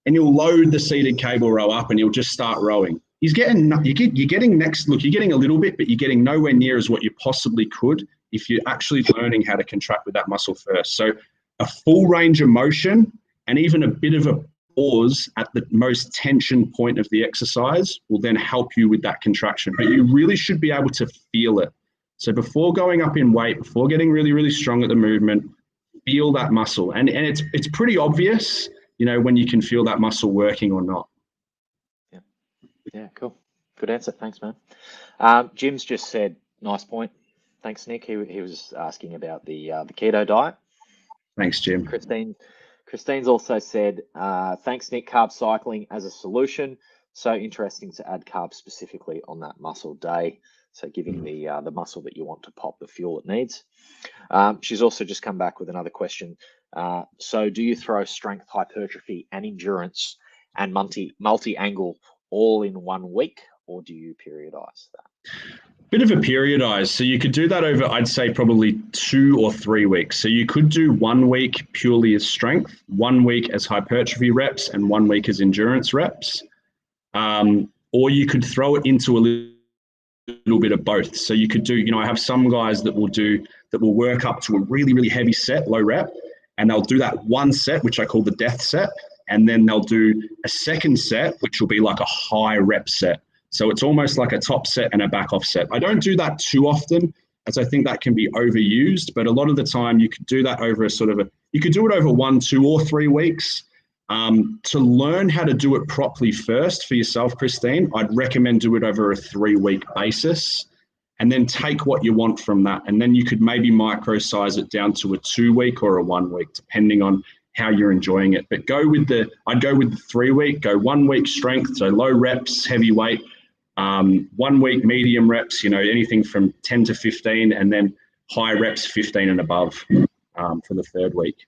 and you'll load the seated cable row up and you'll just start rowing. You're getting a little bit, but you're getting nowhere near as what you possibly could if you're actually learning how to contract with that muscle first. So a full range of motion and even a bit of a pause at the most tension point of the exercise will then help you with that contraction. But you really should be able to feel it. So before going up in weight, before getting really, really strong at the movement, feel that muscle. And it's pretty obvious, when you can feel that muscle working or not. Yeah, cool. Good answer. Thanks, man. Jim's just said, nice point. Thanks, Nick. He was asking about the keto diet. Thanks, Jim. Christine's also said, thanks, Nick, carb cycling as a solution. So interesting to add carbs specifically on that muscle day. So giving the muscle that you want to pop the fuel it needs. She's also just come back with another question. So do you throw strength, hypertrophy, and endurance and multi-angle all in 1 week, or do you periodize that? Bit of a periodize. So you could do that over, I'd say, probably 2 or 3 weeks. So you could do 1 week purely as strength, 1 week as hypertrophy reps, and 1 week as endurance reps. Or you could throw it into a little bit of both. So you could do, I have some guys that will work up to a really, really heavy set, low rep, and they'll do that 1 set, which I call the death set. And then they'll do a second set, which will be like a high rep set. So it's almost like a top set and a back off set. I don't do that too often, as I think that can be overused, but a lot of the time you could do that over you could do it over 1, 2, or 3 weeks. To learn how to do it properly first for yourself, Christine, I'd recommend do it over a 3-week basis and then take what you want from that. And then you could maybe micro-size it down to a 2-week or a 1 week, depending on how you're enjoying it. But I'd go with the 3-week, go 1 week strength, so low reps, heavy weight, 1 week medium reps, anything from 10 to 15, and then high reps, 15 and above for the 3rd week.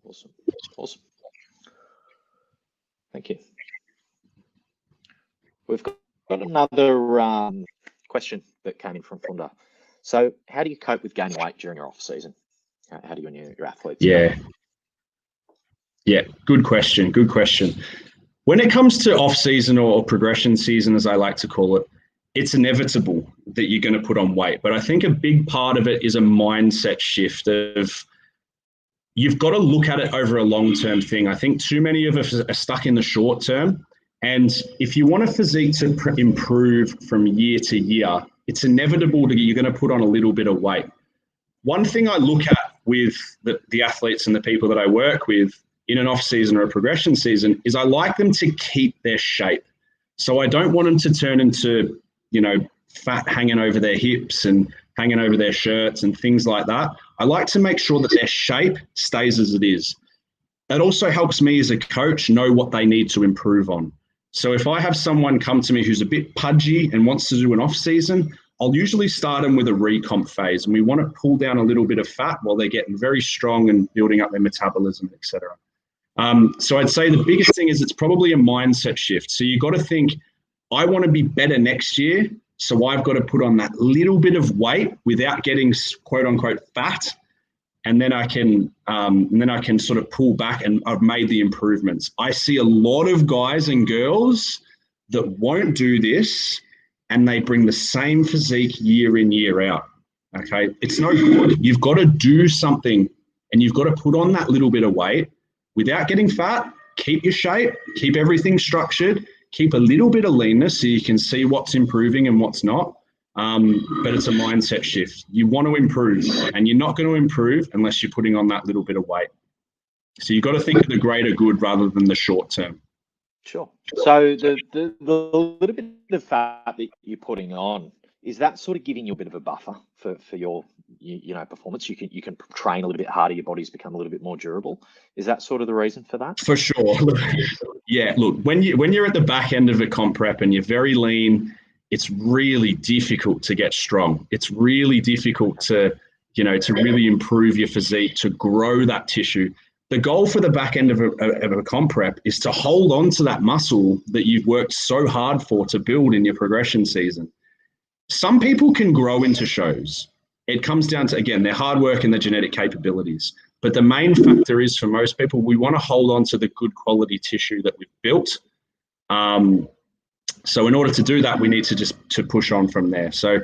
Awesome. Thank you. We've got another question that came in from Funda. So how do you cope with gaining weight during your off season? How do you and your athletes? Yeah, good question. When it comes to off season or progression season, as I like to call it, it's inevitable that you're going to put on weight. But I think a big part of it is a mindset shift of you've got to look at it over a long-term thing. I think too many of us are stuck in the short term. And if you want a physique to improve from year to year, it's inevitable that you're going to put on a little bit of weight. One thing I look at with the athletes and the people that I work with in an off season or a progression season is I like them to keep their shape. So I don't want them to turn into, fat hanging over their hips and hanging over their shirts and things like that. I like to make sure that their shape stays as it is. That also helps me as a coach know what they need to improve on. So if I have someone come to me who's a bit pudgy and wants to do an off season, I'll usually start them with a recomp phase, and we want to pull down a little bit of fat while they're getting very strong and building up their metabolism, etc. So I'd say the biggest thing is it's probably a mindset shift. So you've got to think, I want to be better next year, so I've got to put on that little bit of weight without getting quote unquote fat, and then I can sort of pull back, and I've made the improvements. I see a lot of guys and girls that won't do this, and they bring the same physique year in, year out. Okay, it's no good. You've got to do something, and you've got to put on that little bit of weight without getting fat. Keep your shape, keep everything structured, keep a little bit of leanness so you can see what's improving and what's not. But it's a mindset shift. You want to improve, and you're not going to improve unless you're putting on that little bit of weight. So you've got to think of the greater good rather than the short term. Sure. So the little bit of fat that you're putting on, is that sort of giving you a bit of a buffer for your performance? You can train a little bit harder, your body's become a little bit more durable. Is that sort of the reason for that? For sure. Yeah. Look, when you're at the back end of a comp prep and you're very lean, it's really difficult to get strong. It's really difficult to really improve your physique, to grow that tissue. The goal for the back end of a comp prep is to hold on to that muscle that you've worked so hard for to build in your progression season. Some people can grow into shows. It comes down to, again, their hard work and their genetic capabilities. But the main factor is, for most people, we want to hold on to the good quality tissue that we've built. So in order to do that, we need to push on from there. So,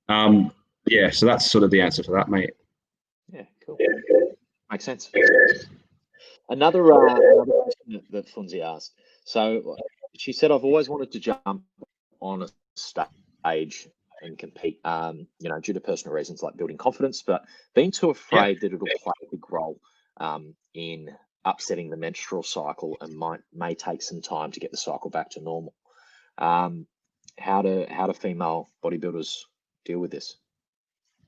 so that's sort of the answer for that, mate. Yeah, cool. Makes sense. Another question that Funzi asked. So she said, I've always wanted to jump on a stage and compete, due to personal reasons like building confidence, but being too afraid that it'll play a big role in upsetting the menstrual cycle and may take some time to get the cycle back to normal. How do female bodybuilders deal with this?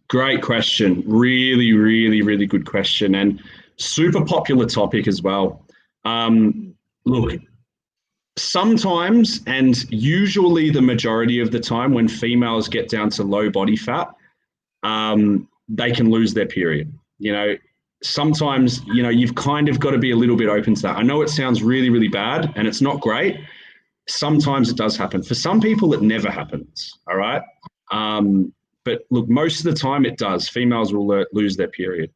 Great question. Really, really, really good question, and super popular topic as well. Look, sometimes, and usually the majority of the time, when females get down to low body fat, they can lose their period. Sometimes, you've kind of got to be a little bit open to that. I know it sounds really, really bad and it's not great. Sometimes it does happen. For some people, it never happens. All right. But look, most of the time it does. Females will lose their period.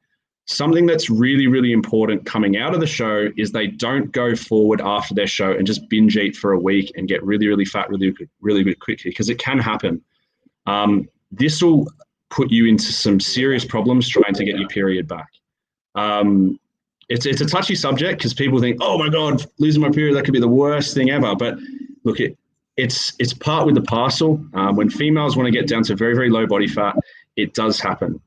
Something that's really, really important coming out of the show is they don't go forward after their show and just binge eat for a week and get really, really fat really, really quickly, because it can happen. This will put you into some serious problems trying to get your period back. It's a touchy subject because people think, oh my God, losing my period, that could be the worst thing ever. But look, it's part with the parcel. When females want to get down to very, very low body fat, it does happen.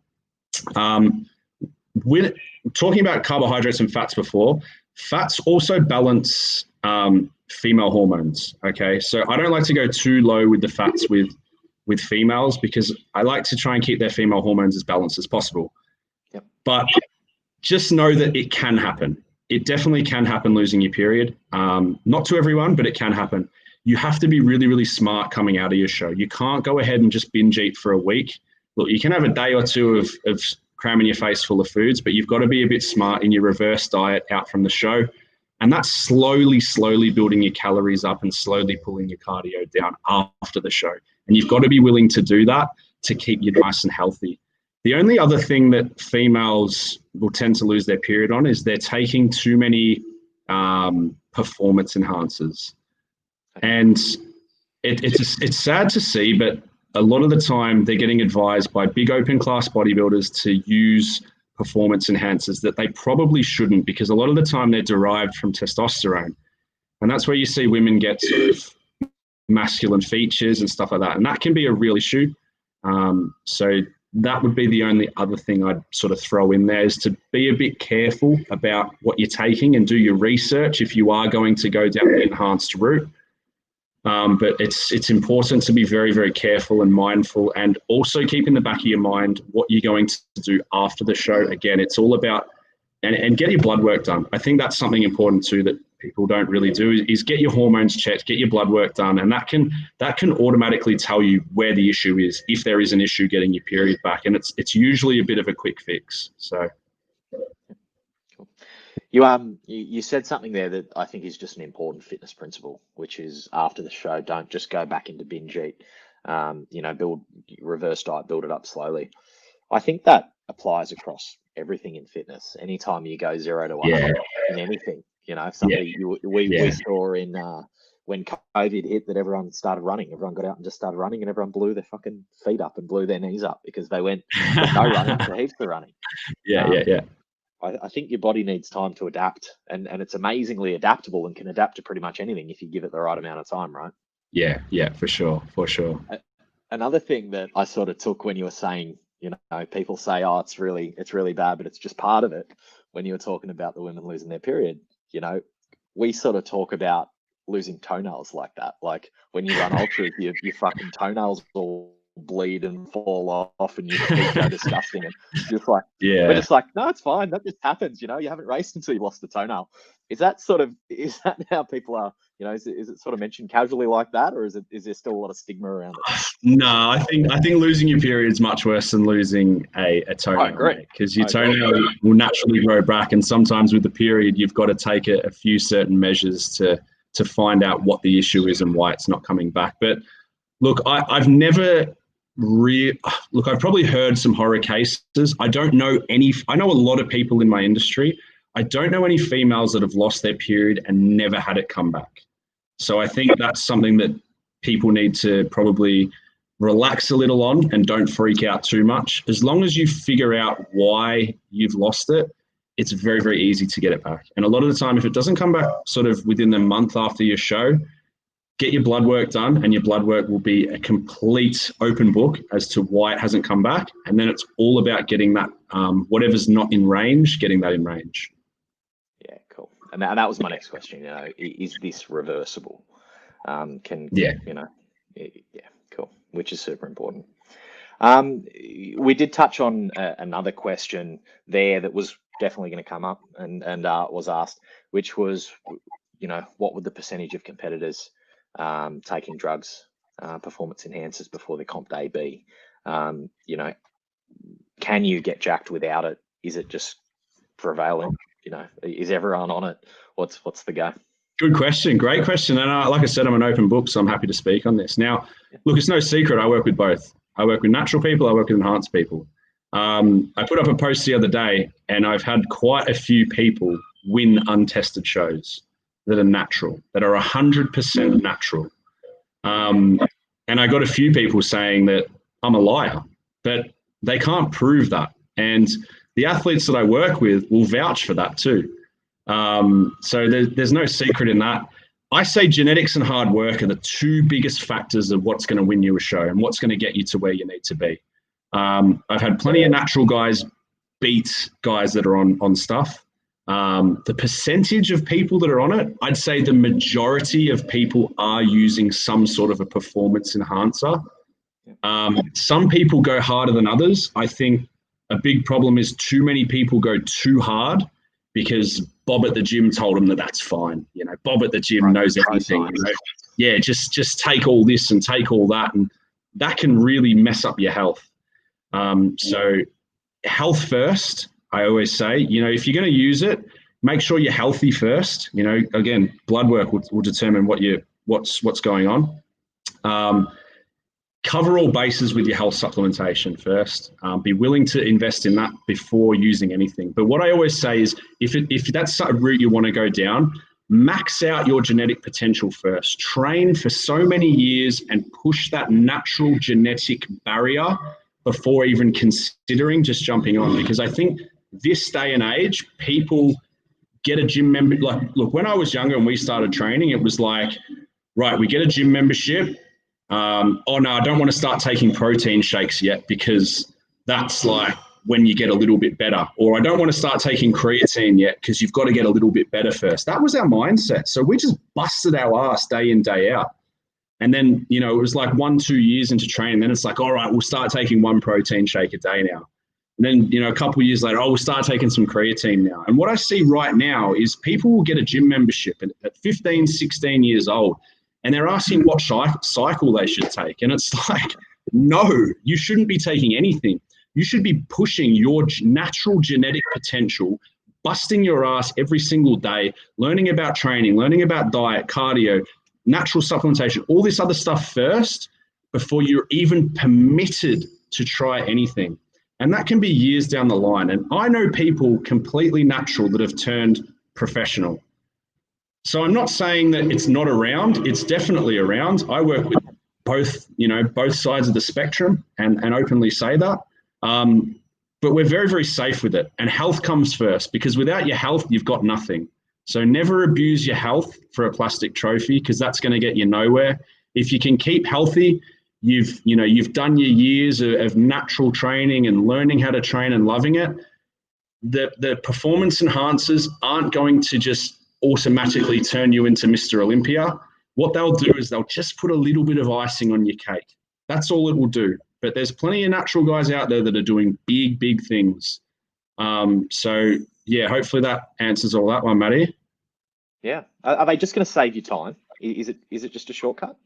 With talking about carbohydrates and fats before, fats also balance female hormones. Okay, so I don't like to go too low with the fats with females because I like to try and keep their female hormones as balanced as possible. Yep. But just know that it can happen. It definitely can happen, losing your period. Not to everyone, but it can happen. You have to be really, really smart coming out of your show. You can't go ahead and just binge eat for a week. Look, you can have a day or two of cramming your face full of foods, but you've got to be a bit smart in your reverse diet out from the show. And that's slowly building your calories up and slowly pulling your cardio down after the show. And you've got to be willing to do that to keep you nice and healthy. The only other thing that females will tend to lose their period on is they're taking too many performance enhancers. And it's sad to see, but a lot of the time they're getting advised by big open class bodybuilders to use performance enhancers that they probably shouldn't, because a lot of the time they're derived from testosterone. And that's where you see women get sort of masculine features and stuff like that. And that can be a real issue. So that would be the only other thing I'd sort of throw in there, is to be a bit careful about what you're taking and do your research if you are going to go down the enhanced route. But it's important to be very, very careful and mindful, and also keep in the back of your mind what you're going to do after the show. Again, it's all about, and get your blood work done. I think that's something important too that people don't really do, is get your hormones checked, get your blood work done, and that can automatically tell you where the issue is, if there is an issue getting your period back, and it's usually a bit of a quick fix. So. Cool. You said something there that I think is just an important fitness principle, which is after the show, don't just go back into binge eat. Build reverse diet, build it up slowly. I think that applies across everything in fitness. Anytime you go 0 to 100 in anything, something we saw when COVID hit that everyone started running. Everyone got out and just started running, and everyone blew their fucking feet up and blew their knees up because they went from no running to heaps of running. Yeah. I think your body needs time to adapt, and it's amazingly adaptable and can adapt to pretty much anything if you give it the right amount of time, right? Yeah, for sure. Another thing that I sort of took when you were saying, people say, oh, it's really bad, but it's just part of it. When you were talking about the women losing their period, we sort of talk about losing toenails like that. Like when you run ultras, your fucking toenails all bleed and fall off and your feet go disgusting, and just like, we're just like, no, it's fine, that just happens. You haven't raced until you lost a toenail. Is that how people are, is it sort of mentioned casually like that, or is there still a lot of stigma around it? No, I think losing your period is much worse than losing a toenail, because your toenail will naturally grow back, and sometimes with the period you've got to take a few certain measures to find out what the issue is and why it's not coming back. But look, I've probably heard some horror cases. I don't know any. I know a lot of people in my industry. I don't know any females that have lost their period and never had it come back. So I think that's something that people need to probably relax a little on and don't freak out too much. As long as you figure out why you've lost it, it's very, very easy to get it back. And a lot of the time, if it doesn't come back sort of within the month after your show, get your blood work done, and your blood work will be a complete open book as to why it hasn't come back. And then it's all about getting that, whatever's not in range, getting that in range. Yeah, cool. And that was my next question. Is this reversible? Yeah, cool. Which is super important. We did touch on another question there that was definitely going to come up and was asked, which was, what would the percentage of competitors taking drugs, performance enhancers before their comp day be? Can you get jacked without it? Is it just prevalent? Is everyone on it? What's the go? Good question. Great question. And like I said, I'm an open book, so I'm happy to speak on this. Now, look, it's no secret. I work with both. I work with natural people. I work with enhanced people. I put up a post the other day, and I've had quite a few people win untested shows that are natural, that are 100% natural. And I got a few people saying that I'm a liar, but they can't prove that. And the athletes that I work with will vouch for that too. So there's no secret in that. I say genetics and hard work are the two biggest factors of what's going to win you a show and what's going to get you to where you need to be. I've had plenty of natural guys beat guys that are on stuff. The percentage of people that are on it, I'd say the majority of people are using some sort of a performance enhancer. Some people go harder than others. I think a big problem is too many people go too hard because Bob at the gym told them that that's fine. Bob at the gym knows everything. Yeah, just take all this and take all that, and that can really mess up your health. So health first, I always say. If you're going to use it, make sure you're healthy first. Again, blood work will determine what's going on. Cover all bases with your health supplementation first. Be willing to invest in that before using anything. But what I always say is, if that's a route you want to go down, max out your genetic potential first. Train for so many years and push that natural genetic barrier before even considering just jumping on. Because I think this day and age, people get a gym member. Like, look, when I was younger and we started training, it was like, right, we get a gym membership. Oh no, I don't want to start taking protein shakes yet because that's like when you get a little bit better. Or I don't want to start taking creatine yet because you've got to get a little bit better first. That was our mindset. So we just busted our ass day in, day out. And then, it was like 1-2 years into training. Then it's like, all right, we'll start taking one protein shake a day now. And then, a couple of years later, we'll start taking some creatine now. And what I see right now is people will get a gym membership at 15, 16 years old. And they're asking what cycle they should take. And it's like, no, you shouldn't be taking anything. You should be pushing your natural genetic potential, busting your ass every single day, learning about training, learning about diet, cardio, natural supplementation, all this other stuff first before you're even permitted to try anything. And that can be years down the line. And I know people completely natural that have turned professional. So I'm not saying that it's not around. It's definitely around. I work with both sides of the spectrum and openly say that. But we're very, very safe with it. And health comes first, because without your health, you've got nothing. So never abuse your health for a plastic trophy, because that's going to get you nowhere. If you can keep healthy, you've done your years of natural training and learning how to train and loving it. The performance enhancers aren't going to just automatically turn you into Mr. Olympia. What they'll do is they'll just put a little bit of icing on your cake. That's all it will do. But there's plenty of natural guys out there that are doing big, big things. So yeah, hopefully that answers all that one, Matty. Yeah. Are they just going to save you time? Is it just a shortcut?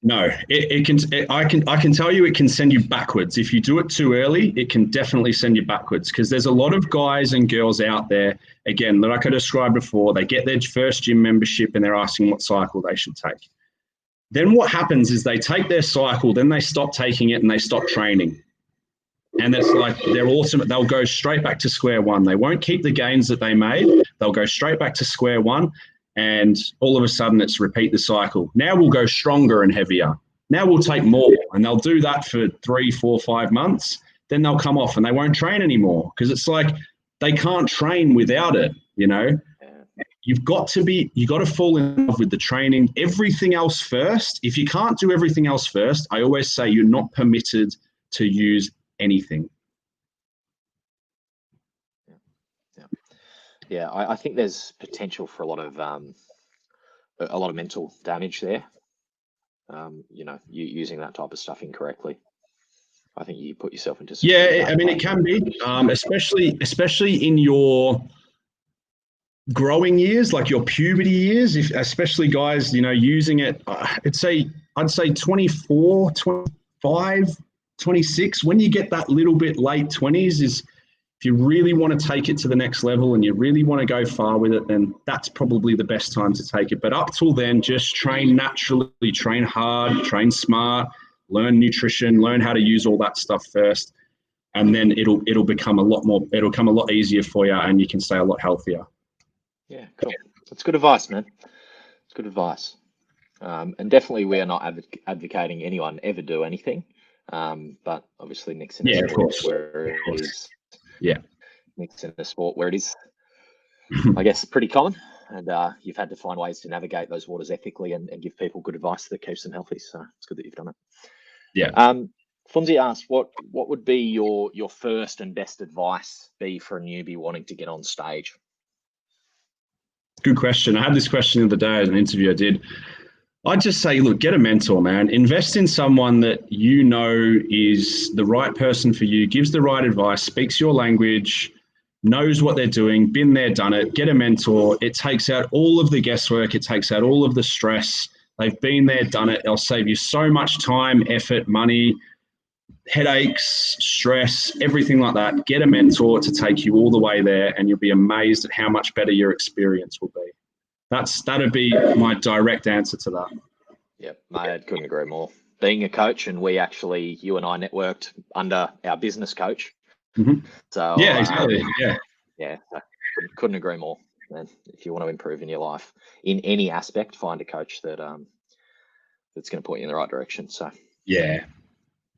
No, I can tell you it can send you backwards. If you do it too early, it can definitely send you backwards, because there's a lot of guys and girls out there, again, like I described before, they get their first gym membership and they're asking what cycle they should take. Then what happens is they take their cycle, then they stop taking it and they stop training. And it's like they'll go straight back to square one. They won't keep the gains that they made. They'll go straight back to square one. And all of a sudden it's repeat the cycle. Now we'll go stronger and heavier. Now we'll take more. And they'll do that for 3, 4, 5 months. Then they'll come off and they won't train anymore, because it's like they can't train without it, You've got to fall in love with the training, everything else first. If you can't do everything else first, I always say you're not permitted to use anything. Yeah, I think there's potential for a lot of mental damage there. You using that type of stuff incorrectly. I think you put yourself into some it can be, especially in your growing years, like your puberty years, especially guys, using it. I'd say 24, 25, 26. When you get that little bit late 20s is, if you really want to take it to the next level and you really want to go far with it, then that's probably the best time to take it. But up till then, just train naturally, train hard, train smart, learn nutrition, learn how to use all that stuff first. And then it'll become a lot easier for you, and you can stay a lot healthier. Yeah, cool. That's good advice, man. It's good advice. And definitely we are not advocating anyone ever do anything. But obviously Nic's in a sport where it is. Yeah. Nic's in a sport where it is, I guess, pretty common. And you've had to find ways to navigate those waters ethically and give people good advice that keeps them healthy. So it's good that you've done it. Yeah. Fonzie asked, what would be your first and best advice be for a newbie wanting to get on stage? Good question. I had this question the other day at an interview I did. I'd just say, look, get a mentor, man. Invest in someone that is the right person for you, gives the right advice, speaks your language, knows what they're doing, been there, done it. Get a mentor. It takes out all of the guesswork. It takes out all of the stress. They've been there, done it. They'll save you so much time, effort, money, headaches, stress, everything like that. Get a mentor to take you all the way there, and you'll be amazed at how much better your experience will be. That'd be my direct answer to that. Yep, mate, I couldn't agree more. Being a coach, and you and I networked under our business coach. Mm-hmm. So yeah, exactly. Yeah, couldn't agree more. Man, if you want to improve in your life in any aspect, find a coach that's going to point you in the right direction. So yeah,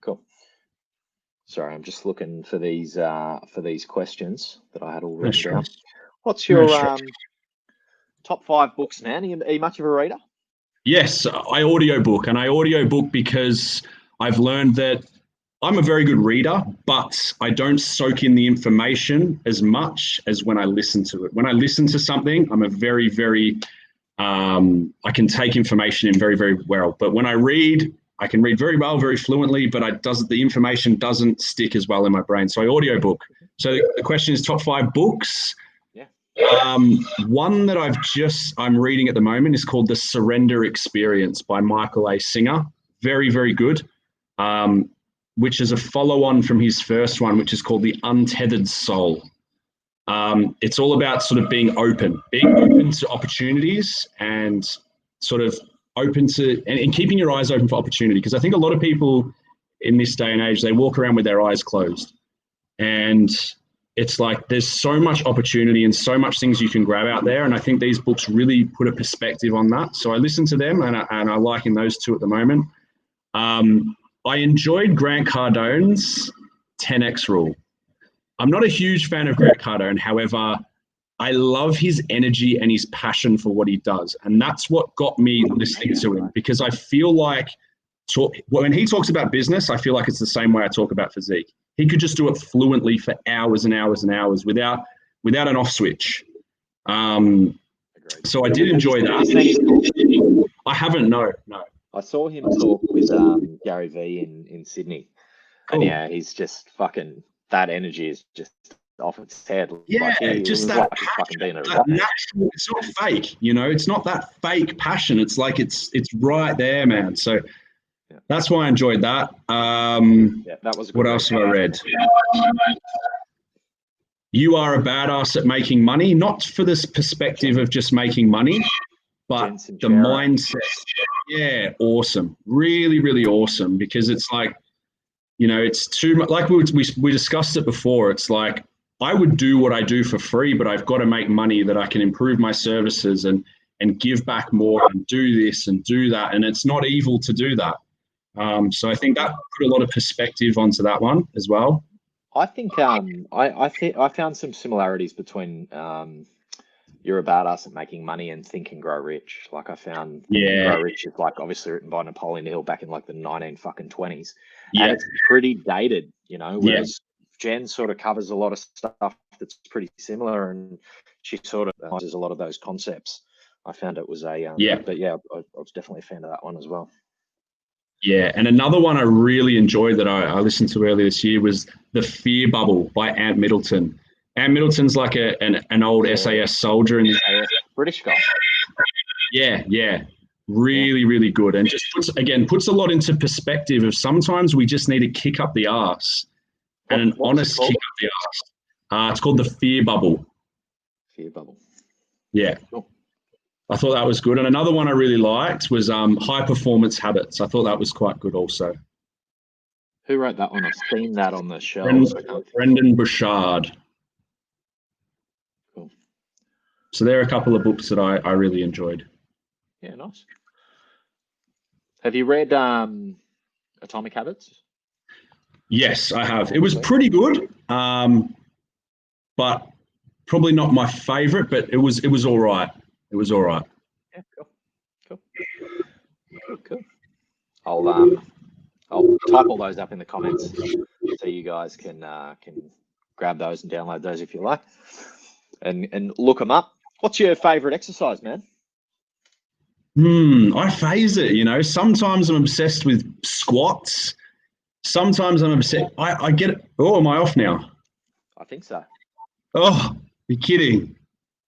cool. Sorry, I'm just looking for these questions that I had all written down. What's your top 5 books, man? Are you much of a reader? Yes, I audiobook, and I audiobook because I've learned that I'm a very good reader, but I don't soak in the information as much as when I listen to it. When I listen to something, I'm a very, very, I can take information in very, very well. But when I read, I can read very well, very fluently, but the information doesn't stick as well in my brain. So I audiobook. So the question is top 5 books. One that I'm reading at the moment is called The Surrender Experience by Michael A. Singer. Very, very good. Which is a follow-on from his first one, which is called The Untethered Soul. It's all about sort of being open to opportunities, and sort of open to and keeping your eyes open for opportunity. Because I think a lot of people in this day and age, they walk around with their eyes closed. And it's like there's so much opportunity and so much things you can grab out there. And I think these books really put a perspective on that. So I listen to them, and I liking those two at the moment. I enjoyed Grant Cardone's 10X rule. I'm not a huge fan of Grant Cardone. However, I love his energy and his passion for what he does. And that's what got me listening to him, because I feel like when he talks about business, I feel like it's the same way I talk about physique. He could just do it fluently for hours and hours and hours without an off switch. So I did enjoy that. I haven't, no. I saw him talk with Gary Vee in Sydney. Cool. And yeah, he's just fucking, that energy is just off its head. Yeah, like just that passion, fucking being that natural, it's not fake, you know, it's not that fake passion. It's like it's right there, man. So that's why I enjoyed that. That was what else have I read? You Are a Badass at Making Money, not for this perspective of just making money, but the mindset. Yeah, awesome. Really, really awesome, because it's like, you know, it's too much. Like we discussed it before. It's like, I would do what I do for free, but I've got to make money that I can improve my services and give back more and do this and do that. And it's not evil to do that. So I think that put a lot of perspective onto that one as well. I think I found some similarities between You're a Badass at Making Money and Think and Grow Rich. Like I found Think and Grow Rich is like obviously written by Napoleon Hill back in like the 1920s. And it's pretty dated, you know, whereas Jen sort of covers a lot of stuff that's pretty similar, and she sort of uses a lot of those concepts. I found it was a but yeah, I was definitely a fan of that one as well. Yeah, and another one I really enjoyed that I listened to earlier this year was The Fear Bubble by Ant Middleton. Ant Middleton's like an old SAS soldier in the British guy. Yeah. Really good, and just puts a lot into perspective of sometimes we just need to kick up the arse, and an honest kick up the arse. It's called The Fear Bubble. Fear Bubble. Yeah. Cool. I thought that was good. And another one I really liked was High Performance Habits. I thought that was quite good also. Who wrote that one? I've seen that on the shelf. Brendan Bouchard. Cool. So there are a couple of books that I really enjoyed. Yeah, nice. Have you read Atomic Habits? Yes, I have. It was pretty good, but probably not my favorite, but it was all right. It was all right. Yeah, cool. I'll type all those up in the comments so you guys can grab those and download those if you like, and look them up. What's your favorite exercise, man? I phase it. You know, sometimes I'm obsessed with squats. Sometimes I'm obsessed. I get it. Oh, am I off now? I think so. Oh, you're kidding.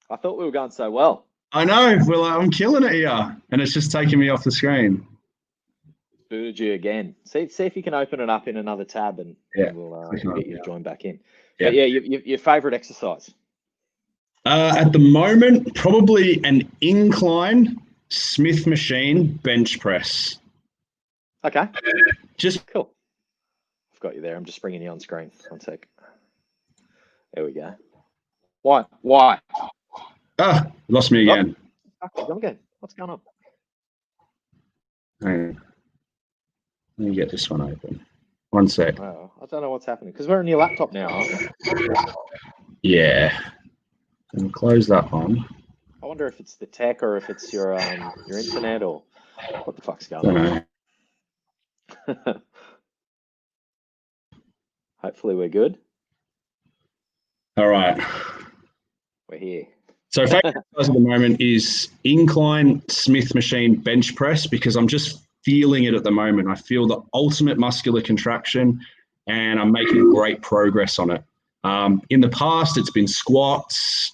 I thought we were going so well. I know. Well, I'm killing it here, and it's just taking me off the screen. Booted you again. See if you can open it up in another tab, and we'll get you joined back in. Yeah. But yeah, your favorite exercise? At the moment, probably an incline Smith machine bench press. Okay. Just cool. I've got you there. I'm just bringing you on screen. 1 sec. There we go. Why? Lost me again. What's going on? Hang on. Let me get this one open. 1 sec. I don't know what's happening because we're on your laptop now, aren't we? Yeah. And close that one. I wonder if it's the tech or if it's your internet or what the fuck's going on. Hopefully we're good. All right. We're here. So favorite exercise at the moment is incline Smith machine bench press because I'm just feeling it at the moment. I feel the ultimate muscular contraction and I'm making great progress on it. In the past, it's been squats.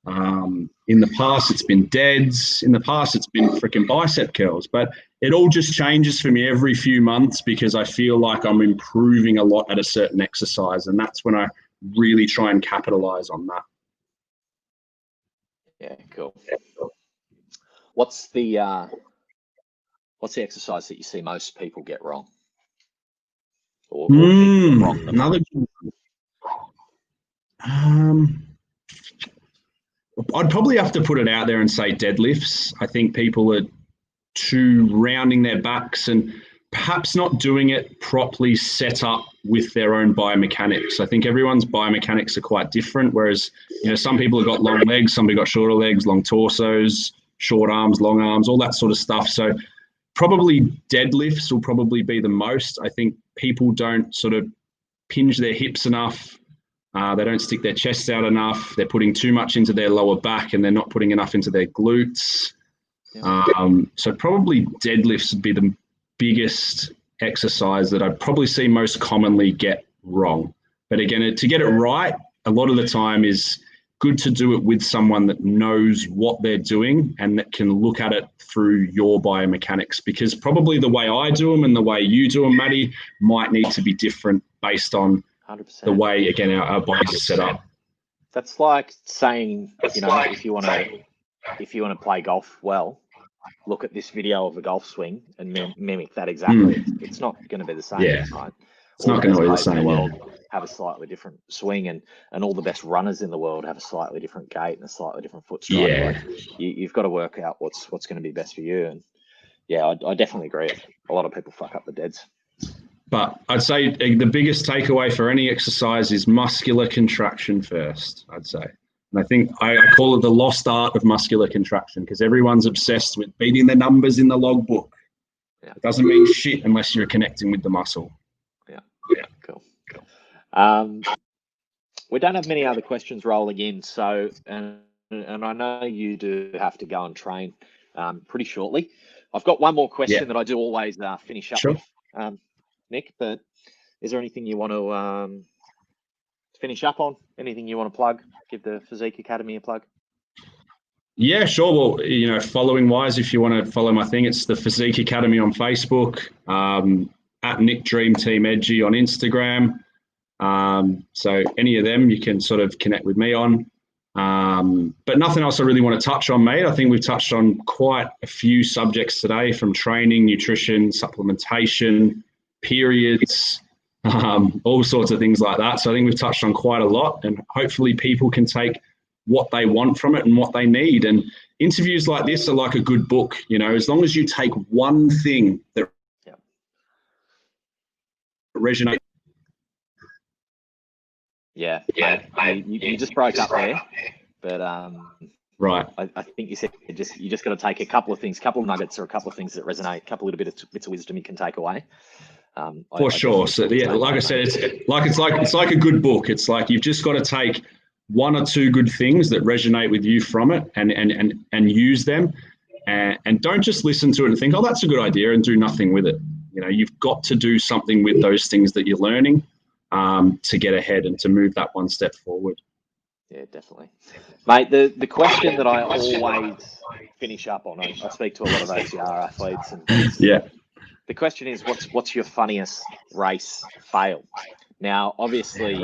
In the past, it's been deads. In the past, it's been freaking bicep curls. But it all just changes for me every few months because I feel like I'm improving a lot at a certain exercise. And that's when I really try and capitalize on that. Yeah, cool. What's the exercise that you see most people get wrong? Or Another. I'd probably have to put it out there and say deadlifts. I think people are too rounding their backs and perhaps not doing it properly set up with their own biomechanics. I think everyone's biomechanics are quite different, whereas, some people have got long legs, some have got shorter legs, long torsos, short arms, long arms, all that sort of stuff. So probably deadlifts will probably be the most. I think people don't sort of hinge their hips enough. They don't stick their chests out enough. They're putting too much into their lower back and they're not putting enough into their glutes. Yeah. So probably deadlifts would be the biggest exercise that I'd probably see most commonly get wrong. But again, to get it right, a lot of the time is good to do it with someone that knows what they're doing and that can look at it through your biomechanics, because probably the way I do them and the way you do them, Matty, might need to be different based on 100%. The way, again, our bodies are set up. That's like saying, if you want to play golf well, look at this video of a golf swing and mimic that exactly. It's not going to be the same. Yeah. Right? It's not going to be the same. The world have a slightly different swing, and all the best runners in the world have a slightly different gait and a slightly different foot strike. Yeah. Like, you've got to work out what's going to be best for you. And yeah, I definitely agree. A lot of people fuck up the deads. But I'd say the biggest takeaway for any exercise is muscular contraction first, I'd say. And I think I call it the lost art of muscular contraction, because everyone's obsessed with beating the numbers in the logbook. Yeah. It doesn't mean shit unless you're connecting with the muscle. Yeah. Cool. We don't have many other questions rolling in. So, and I know you do have to go and train pretty shortly. I've got one more question that I do always finish up with. Nick, but is there anything you want to finish up on? Anything you want to plug? Give the Physique Academy a plug. Yeah, sure. Well, following wise, if you want to follow my thing, it's the Physique Academy on Facebook, at Nick Dream Team Edgy on Instagram. So any of them you can sort of connect with me on. But nothing else I really want to touch on, mate. I think we've touched on quite a few subjects today, from training, nutrition, supplementation, periods, all sorts of things like that. So I think we've touched on quite a lot, and hopefully people can take what they want from it and what they need. And interviews like this are like a good book, as long as you take one thing that resonates. Yeah. You just broke up there, but right. I think you said you just got to take a couple of things, couple of nuggets, or a couple of things that resonate, a couple of bits of wisdom you can take away. For sure. So yeah, like I said, it's like a good book. It's like you've just got to take one or two good things that resonate with you from it and use them, and don't just listen to it and think, oh, that's a good idea, and do nothing with it. You've got to do something with those things that you're learning to get ahead and to move that one step forward. Yeah, definitely. Mate, the question that I always finish up on, I speak to a lot of OCR athletes, and the question is, what's your funniest race fail? Now, obviously,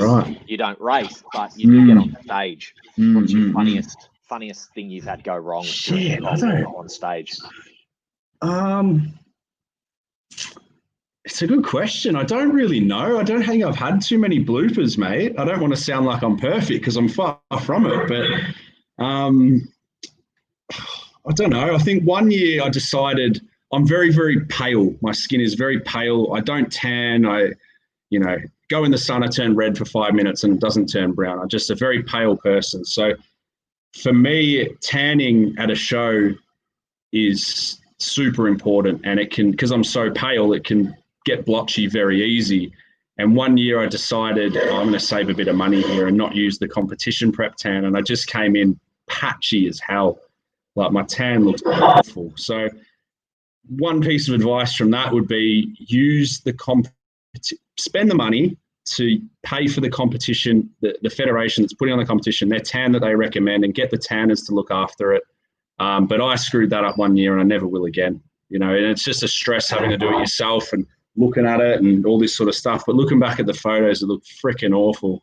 you don't race, but you do get on stage. What's your funniest thing you've had go wrong on stage? It's a good question. I don't really know. I don't think I've had too many bloopers, mate. I don't want to sound like I'm perfect, because I'm far from it. But I don't know. I think one year I decided I'm very, very pale. My skin is very pale. I don't tan. I go in the sun, I turn red for 5 minutes and it doesn't turn brown. I'm just a very pale person. So for me, tanning at a show is super important, and it can, because I'm so pale, it can get blotchy very easy. And one year I decided I'm going to save a bit of money here and not use the competition prep tan, and I just came in patchy as hell. Like, my tan looked awful. So one piece of advice from that would be use spend the money to pay for the competition, the federation that's putting on the competition, their tan that they recommend, and get the tanners to look after it. But I screwed that up one year and I never will again. And it's just a stress having to do it yourself and looking at it and all this sort of stuff. But looking back at the photos, it looked freaking awful.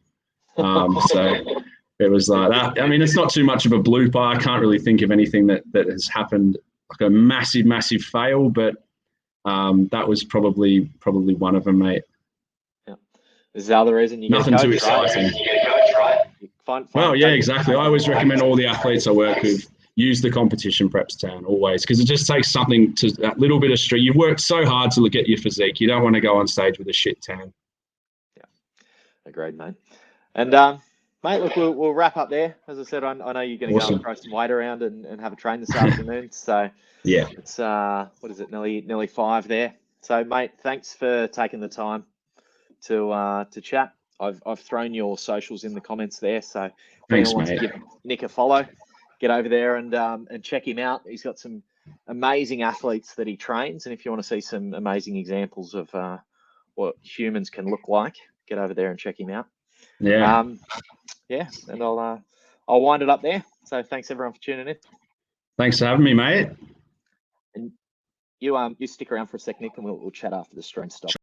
So it was like that. I mean, it's not too much of a blooper. I can't really think of anything that has happened like a massive, massive fail, but that was probably one of them, mate. Yeah. Is the other reason you nothing too exciting. Find Well, yeah, coaches. exactly. I always recommend all the athletes I work with use the competition preps tan always, because it just takes something to that little bit of street. You've worked so hard to get your physique. You don't want to go on stage with a shit tan. Yeah, agreed, mate. And mate, look, we'll wrap up there. As I said, I know you're going to go and throw some weight around and have a train this afternoon. So yeah, it's what is it, nearly 5 there. So, mate, thanks for taking the time to chat. I've thrown your socials in the comments there. So if thanks, anyone wants mate. to give Nic a follow, get over there and check him out. He's got some amazing athletes that he trains, and if you want to see some amazing examples of what humans can look like, get over there and check him out. Yeah. Yeah, and I'll wind it up there. So thanks everyone for tuning in. Thanks for having me, mate. And you stick around for a sec, Nic, and we'll chat after the stream stops.